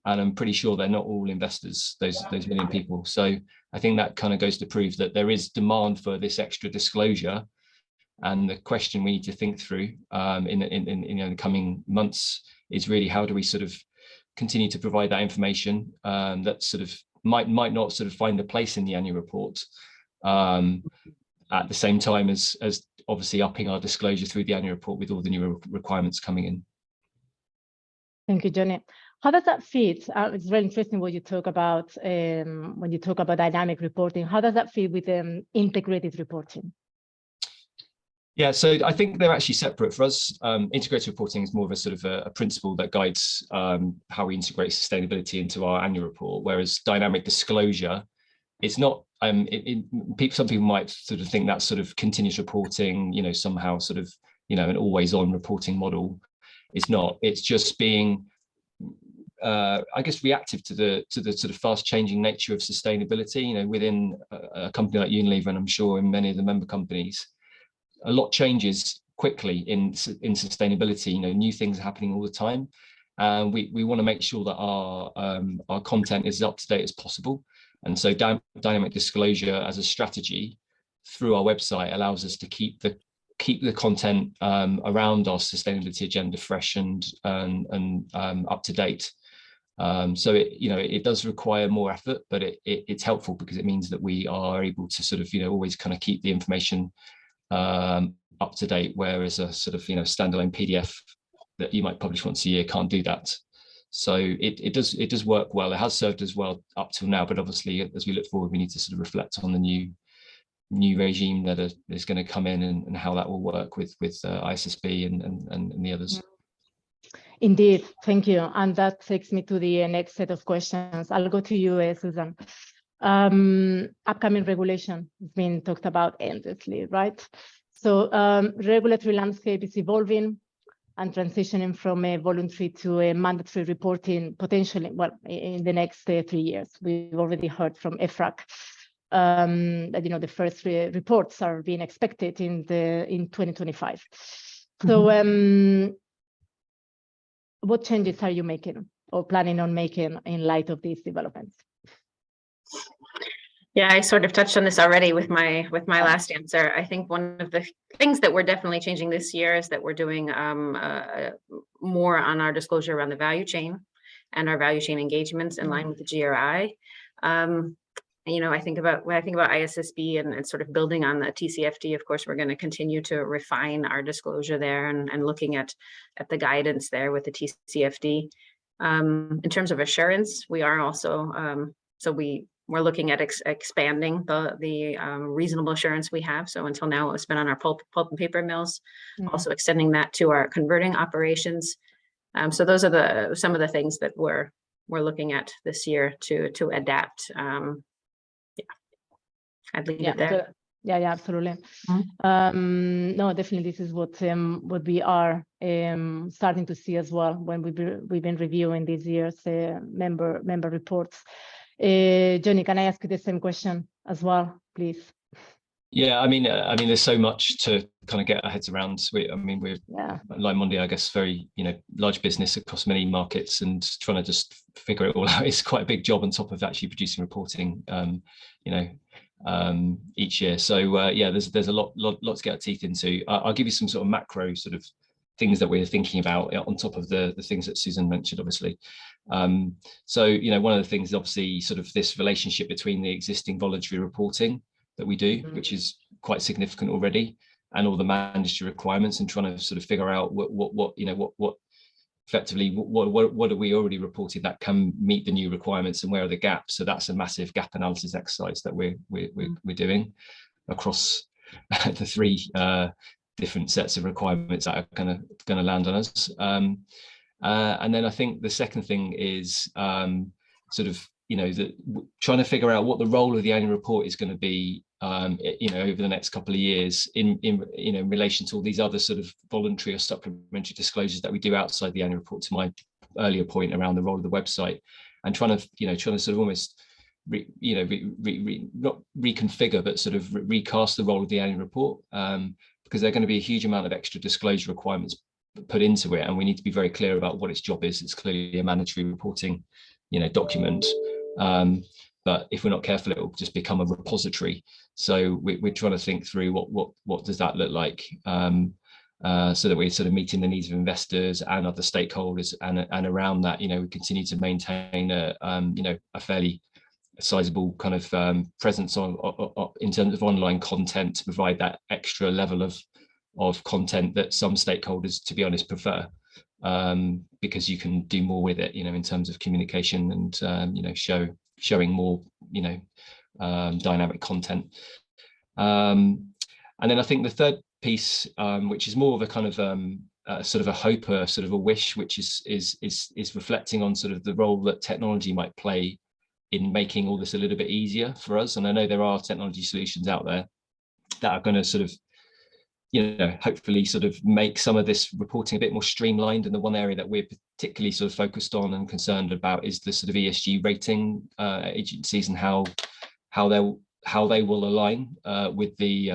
And I'm pretty sure they're not all investors, those 1 million people. So I think that kind of goes to prove that there is demand for this extra disclosure. And the question we need to think through in the coming months is really, how do we sort of continue to provide that information that sort of might not sort of find a place in the annual report, at the same time as obviously upping our disclosure through the annual report with all the new requirements coming in. Thank you, Johnny. How does that fit? It's very interesting what you talk about when you talk about dynamic reporting. How does that fit with integrated reporting? Yeah, so I think they're actually separate for us. Integrated reporting is more of a sort of a principle that guides how we integrate sustainability into our annual report, whereas dynamic disclosure, it's not. Some people might sort of think that's sort of continuous reporting, you know, somehow sort of, you know, an always-on reporting model. It's not. It's just being, I guess, reactive to the sort of fast-changing nature of sustainability. You know, within a company like Unilever, and I'm sure in many of the member companies, a lot changes quickly in sustainability. You know, new things are happening all the time. We want to make sure that our content is as up to date as possible. And so dynamic disclosure as a strategy through our website allows us to keep the content around our sustainability agenda fresh and up to date. So it does require more effort, but it's helpful because it means that we are able to sort of, you know, always kind of keep the information up to date, whereas a sort of, you know, standalone PDF that you might publish once a year can't do that. So it does work well. It has served us well up till now, but obviously as we look forward, we need to sort of reflect on the new regime that is going to come in and how that will work with ISSB and the others. Indeed, thank you. And that takes me to the next set of questions. I'll go to you, Susan. Upcoming regulation has been talked about endlessly, right? So regulatory landscape is evolving and transitioning from a voluntary to a mandatory reporting potentially, well, in the next 3 years. We've already heard from EFRAG that, you know, the first reports are being expected in 2025. So what changes are you making or planning on making in light of these developments? Yeah, I sort of touched on this already with my last answer. I think one of the things that we're definitely changing this year is that we're doing more on our disclosure around the value chain and our value chain engagements in line with the GRI. You know, when I think about ISSB and sort of building on the TCFD, of course, we're going to continue to refine our disclosure there and looking at the guidance there with the TCFD. In terms of assurance, we are also, we're looking at expanding the reasonable assurance we have. So until now, it's been on our pulp and paper mills, also extending that to our converting operations. So those are some of the things that we're looking at this year to adapt. I'd leave it there. Yeah, absolutely. No, definitely, this is what we are starting to see as well when we've been reviewing this year's member reports. Johnny, can I ask you the same question as well, please? Yeah, I mean, there's so much to kind of get our heads around. We're like Mondi, I guess, very, you know, large business across many markets, and trying to just figure it all out is quite a big job on top of actually producing reporting, each year. So yeah, there's a lot to get our teeth into. I'll give you some sort of macro sort of things that we're thinking about on top of the things that Susan mentioned, obviously. So, you know, one of the things is obviously sort of this relationship between the existing voluntary reporting that we do, which is quite significant already, and all the mandatory requirements, and trying to sort of figure out what effectively what are we already reported that can meet the new requirements, and where are the gaps. So that's a massive gap analysis exercise that we're doing across the 3 different sets of requirements that are going to land on us. And then I think the second thing is sort of, you know, trying to figure out what the role of the annual report is going to be, you know, over the next couple of years in relation to all these other sort of voluntary or supplementary disclosures that we do outside the annual report, to my earlier point around the role of the website, and trying to sort of almost not reconfigure, but sort of recast the role of the annual report, because there are going to be a huge amount of extra disclosure requirements put into it, and we need to be very clear about what its job is. It's clearly a mandatory reporting, document. But if we're not careful, it will just become a repository. So we're trying to think through what does that look like, so that we're sort of meeting the needs of investors and other stakeholders, and around that, we continue to maintain a fairly sizable kind of presence in terms of online content, to provide that extra level of content that some stakeholders, to be honest, prefer, because you can do more with it, in terms of communication and showing more dynamic content. And then I think the third piece, which is more of a kind of sort of a hope, or sort of a wish, which is reflecting on sort of the role that technology might play in making all this a little bit easier for us. And I know there are technology solutions out there that are going to sort of, hopefully sort of make some of this reporting a bit more streamlined. And the one area that we're particularly sort of focused on and concerned about is the sort of ESG rating agencies, and how they will align with the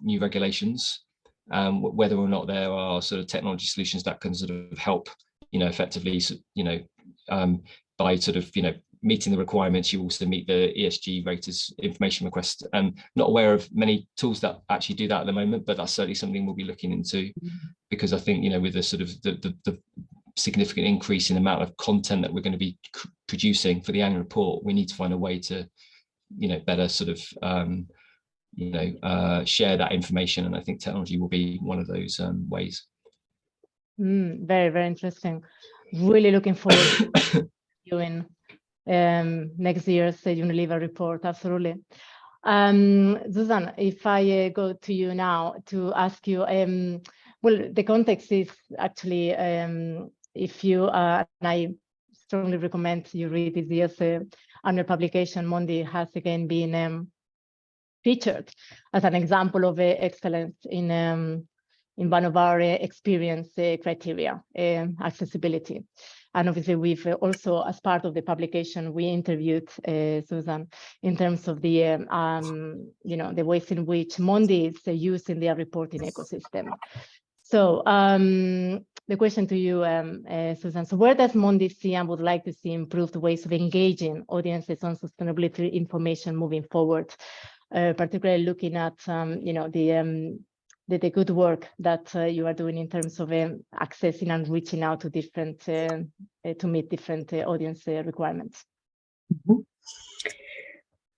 new regulations, whether or not there are sort of technology solutions that can sort of help, effectively, by sort of, meeting the requirements. You also meet the ESG raters information request. Not aware of many tools that actually do that at the moment, but that's certainly something we'll be looking into, because I think, with the sort of the significant increase in the amount of content that we're going to be producing for the annual report, we need to find a way to, better sort of, share that information. And I think technology will be one of those ways. Very, very interesting. Really looking forward to doing next year's Unilever report. Absolutely. Susan, if I go to you now to ask you, well, the context is actually, if you, and I strongly recommend you read this year's annual publication, Mondi has again been featured as an example of excellence in one of our experience criteria, accessibility. And obviously, we've also, as part of the publication, we interviewed Susan in terms of the, the ways in which Mondi is used in their reporting ecosystem. So the question to you, Susan, so where does Mondi see and would like to see improved ways of engaging audiences on sustainability information moving forward, particularly looking at, the good work that you are doing in terms of accessing and reaching out to different, to meet different audience requirements? Mm-hmm.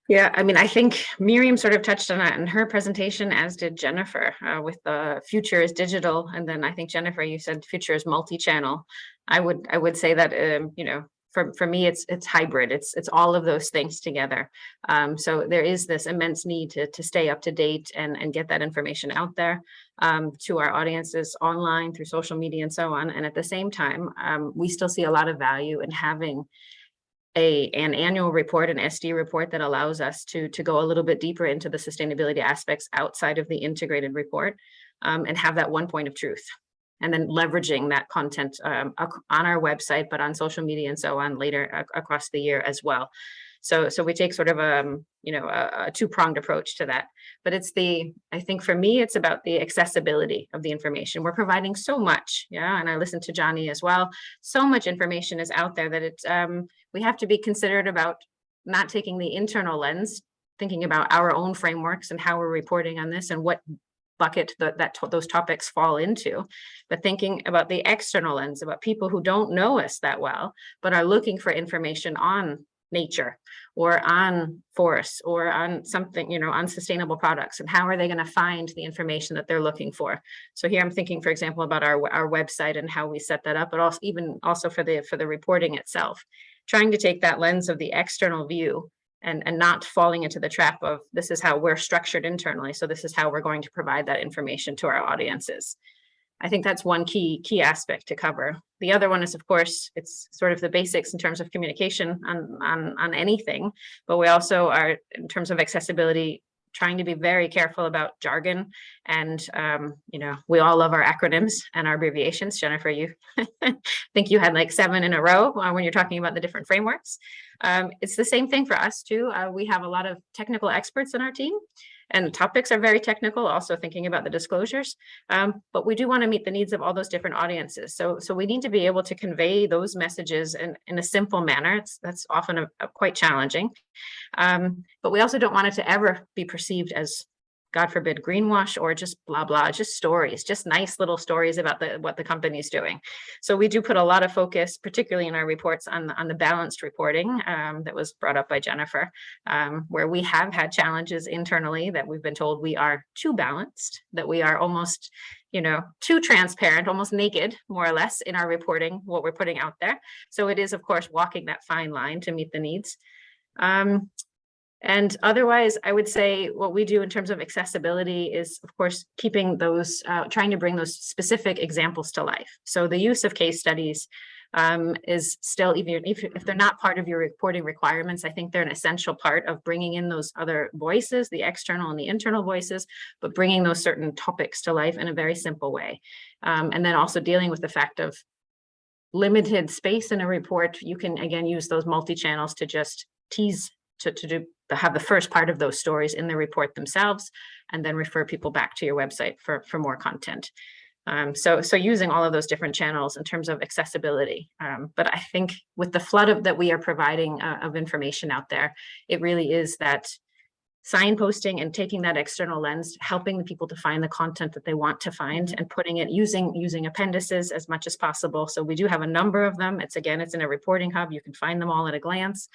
Yeah, I mean, I think Miriam sort of touched on that in her presentation, as did Jennifer, with the future is digital. And then I think, Jennifer, you said future is multi-channel. I would say that, for me, it's hybrid. It's all of those things together. So there is this immense need to stay up to date and get that information out there to our audiences online, through social media and so on. And at the same time, we still see a lot of value in having an annual report, an SD report, that allows us to go a little bit deeper into the sustainability aspects outside of the integrated report, and have that one point of truth. And then leveraging that content on our website, but on social media and so on later across the year as well. So we take sort of a two-pronged approach to that. But I think for me, it's about the accessibility of the information. We're providing so much, and I listened to Johnny as well. So much information is out there that we have to be considerate about not taking the internal lens, thinking about our own frameworks and how we're reporting on this and what bucket those topics fall into, but thinking about the external lens, about people who don't know us that well, but are looking for information on nature or on forests or on something, on sustainable products, and how are they going to find the information that they're looking for. So here I'm thinking, for example, about our website and how we set that up, but also for the reporting itself, trying to take that lens of the external view and not falling into the trap of this is how we're structured internally, so this is how we're going to provide that information to our audiences. I think that's one key aspect to cover. The other one is, of course, it's sort of the basics in terms of communication on anything, but we also are, in terms of accessibility, trying to be very careful about jargon, and we all love our acronyms and our abbreviations. Jennifer, you think you had like 7 in a row when you're talking about the different frameworks. It's the same thing for us too. We have a lot of technical experts in our team, and topics are very technical, also thinking about the disclosures, but we do want to meet the needs of all those different audiences. So we need to be able to convey those messages in a simple manner. That's often quite challenging, but we also don't want it to ever be perceived as, God forbid, greenwash or just blah, blah, just stories, just nice little stories about what the company's doing. So we do put a lot of focus, particularly in our reports, on the balanced reporting that was brought up by Jennifer, where we have had challenges internally that we've been told we are too balanced, that we are almost, too transparent, almost naked, more or less, in our reporting, what we're putting out there. So it is, of course, walking that fine line to meet the needs. And otherwise, I would say what we do in terms of accessibility is, of course, keeping those, trying to bring those specific examples to life. So the use of case studies is still, even if they're not part of your reporting requirements, I think they're an essential part of bringing in those other voices, the external and the internal voices, but bringing those certain topics to life in a very simple way. And then also dealing with the fact of limited space in a report. You can, again, use those multi-channels to just tease, to have the first part of those stories in the report themselves, and then refer people back to your website for more content. So using all of those different channels in terms of accessibility. But I think with the flood that we are providing of information out there, it really is that signposting and taking that external lens, helping the people to find the content that they want to find, and putting it using appendices as much as possible. So we do have a number of them. It's in a reporting hub. You can find them all at a glance.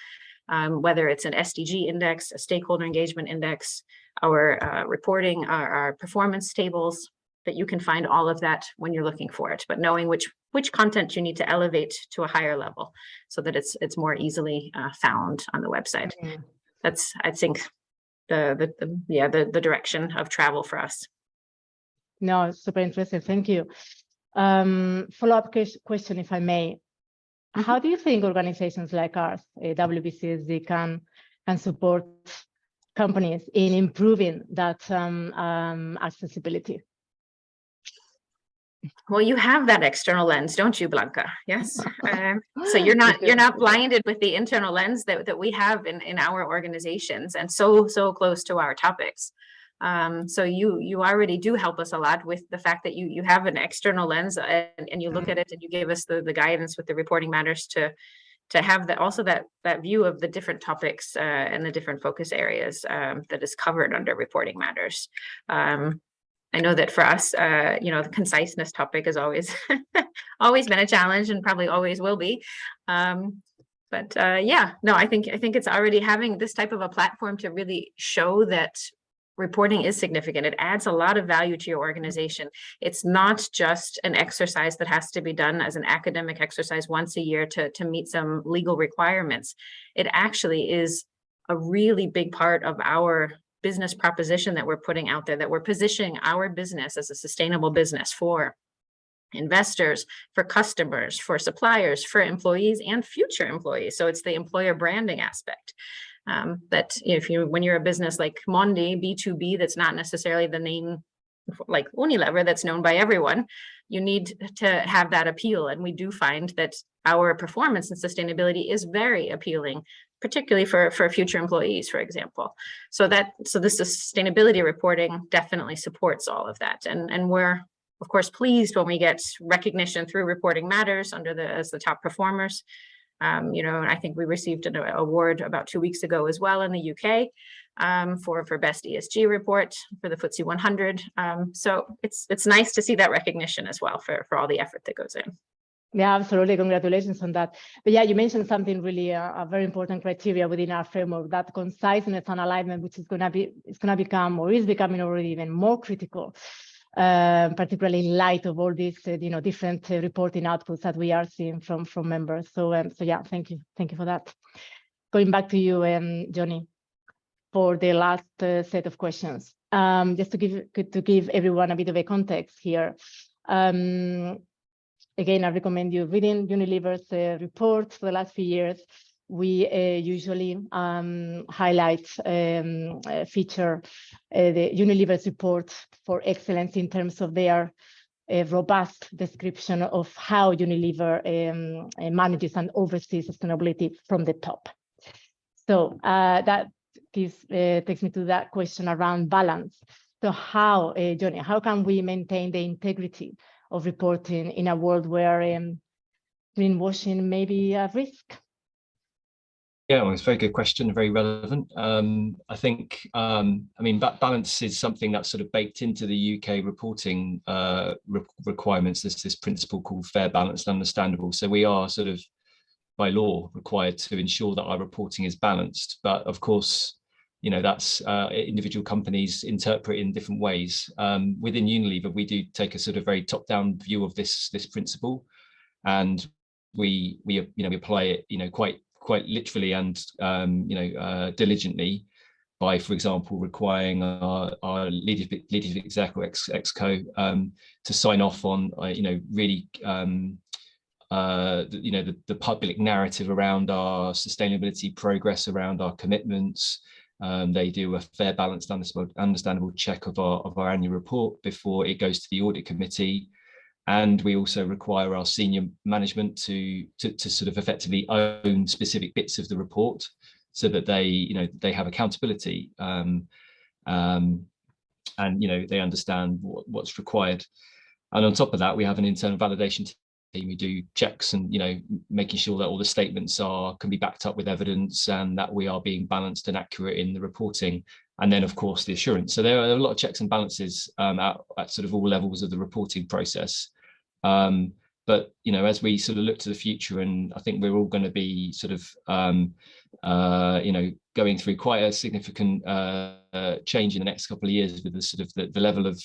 Whether it's an SDG index, a stakeholder engagement index, our reporting, our performance tables, that you can find all of that when you're looking for it, but knowing which content you need to elevate to a higher level so that it's more easily found on the website. That's, I think, the direction of travel for us. No, super interesting. Thank you. Follow-up question, if I may. How do you think organizations like ours, WBCSD, can support companies in improving that accessibility? Well, you have that external lens, don't you, Blanca? Yes. So you're not blinded with the internal lens that we have in our organizations, and so close to our topics. So you already do help us a lot with the fact that you have an external lens, and you look at it and you give us the guidance with the reporting matters to have that view of the different topics and the different focus areas that is covered under reporting matters. I know that for us, the conciseness topic has always been a challenge, and probably always will be. But I think it's already having this type of a platform to really show that reporting is significant. It adds a lot of value to your organization. It's not just an exercise that has to be done as an academic exercise once a year to meet some legal requirements. It actually is a really big part of our business proposition that we're putting out there, that we're positioning our business as a sustainable business for investors, for customers, for suppliers, for employees and future employees. So it's the employer branding aspect. That when you're a business like Mondi, B2B, that's not necessarily the name like Unilever that's known by everyone, you need to have that appeal. And we do find that our performance and sustainability is very appealing, particularly for future employees, for example. So this sustainability reporting definitely supports all of that. And we're, of course, pleased when we get recognition through Reporting Matters as the top performers. And I think we received an award about 2 weeks ago as well in the UK for best ESG report for the FTSE 100. So it's nice to see that recognition as well for all the effort that goes in. Yeah, absolutely. Congratulations on that. But yeah, you mentioned something really a very important criteria within our framework, that conciseness and alignment, which is going to become, or is becoming already, even more critical. Particularly in light of all these, different reporting outputs that we are seeing from members. So yeah, thank you for that. Going back to you, Johnny, for the last set of questions. Just to give everyone a bit of a context here. Again, I recommend you reading Unilever's reports for the last few years. we usually highlight, feature the Unilever's report for excellence in terms of their robust description of how Unilever manages and oversees sustainability from the top. So that takes me to that question around balance. So how, Johnny, how can we maintain the integrity of reporting in a world where greenwashing may be a risk? Yeah, well, it's a very good question, very relevant. I think, I mean, balance is something that's sort of baked into the UK reporting requirements. There's this principle called fair, balanced, understandable. So we are sort of by law required to ensure that our reporting is balanced. But of course, you know, that's individual companies interpret in different ways. Within Unilever, we do take a sort of very top-down view of this principle, and we apply it, you know, quite literally and diligently by, for example, requiring our leadership exec or exco to sign off on really the public narrative around our sustainability progress, around our commitments. They do a fair, balanced, understandable check of our annual report before it goes to the audit committee. And we also require our senior management to sort of effectively own specific bits of the report, so that they have accountability and they understand what's required. And on top of that, we have an internal validation team who do checks and making sure that all the statements can be backed up with evidence, and that we are being balanced and accurate in the reporting. And then, of course, the assurance. So there are a lot of checks and balances at sort of all levels of the reporting process. But as we sort of look to the future, and I think we're all going to be sort of going through quite a significant change in the next couple of years with the sort of the level of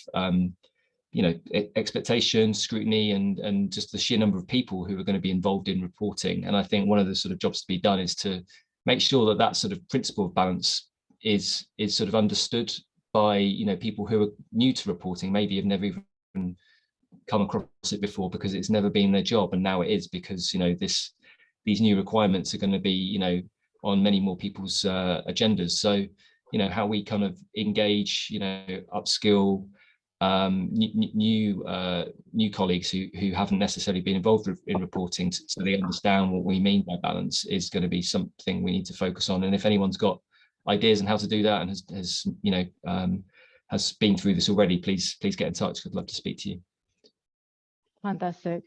expectation, scrutiny, and just the sheer number of people who are going to be involved in reporting. And I think one of the sort of jobs to be done is to make sure that sort of principle of balance is sort of understood by people who are new to reporting, maybe have never even come across it before because it's never been their job, and now it is, because these new requirements are going to be on many more people's agendas. So how we kind of engage, upskill new colleagues who haven't necessarily been involved in reporting, so they understand what we mean by balance, is going to be something we need to focus on. And if anyone's got ideas on how to do that and has been through this already, please get in touch. I'd love to speak to you. Fantastic.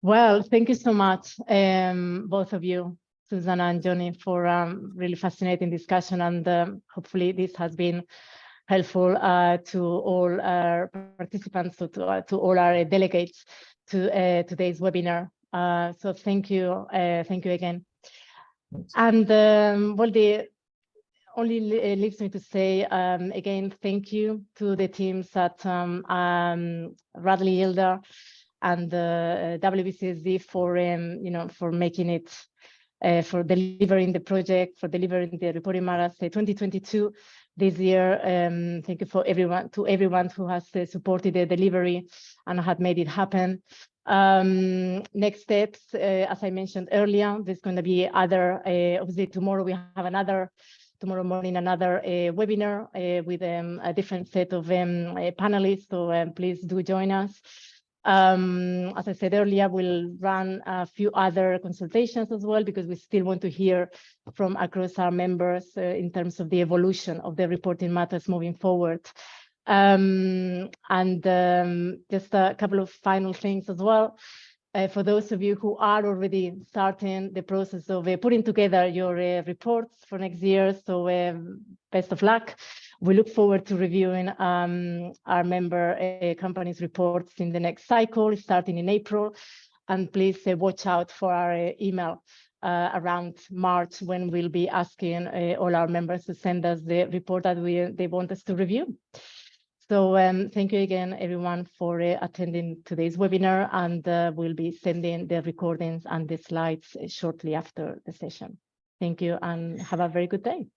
Well, thank you so much, both of you, Susanna and Johnny, for really fascinating discussion, and hopefully this has been helpful to all our participants, to all our delegates to today's webinar. So thank you again. Thanks. And well, the only leaves me to say again, thank you to the teams at Radley Elder and WBCSD for making it, for delivering the project, for delivering the Reporting Matters 2022 this year. Thank you to everyone who has supported the delivery and had made it happen. Next steps, as I mentioned earlier, there's going to be obviously tomorrow we have tomorrow morning another webinar with a different set of panelists, so please do join us. As I said earlier, we'll run a few other consultations as well, because we still want to hear from across our members in terms of the evolution of the Reporting Matters moving forward. And just a couple of final things as well. For those of you who are already starting the process of putting together your reports for next year, so best of luck. We look forward to reviewing our member companies' reports in the next cycle, starting in April. And please watch out for our email around March, when we'll be asking all our members to send us the report that they want us to review. So thank you again, everyone, for attending today's webinar, and we'll be sending the recordings and the slides shortly after the session. Thank you, and have a very good day.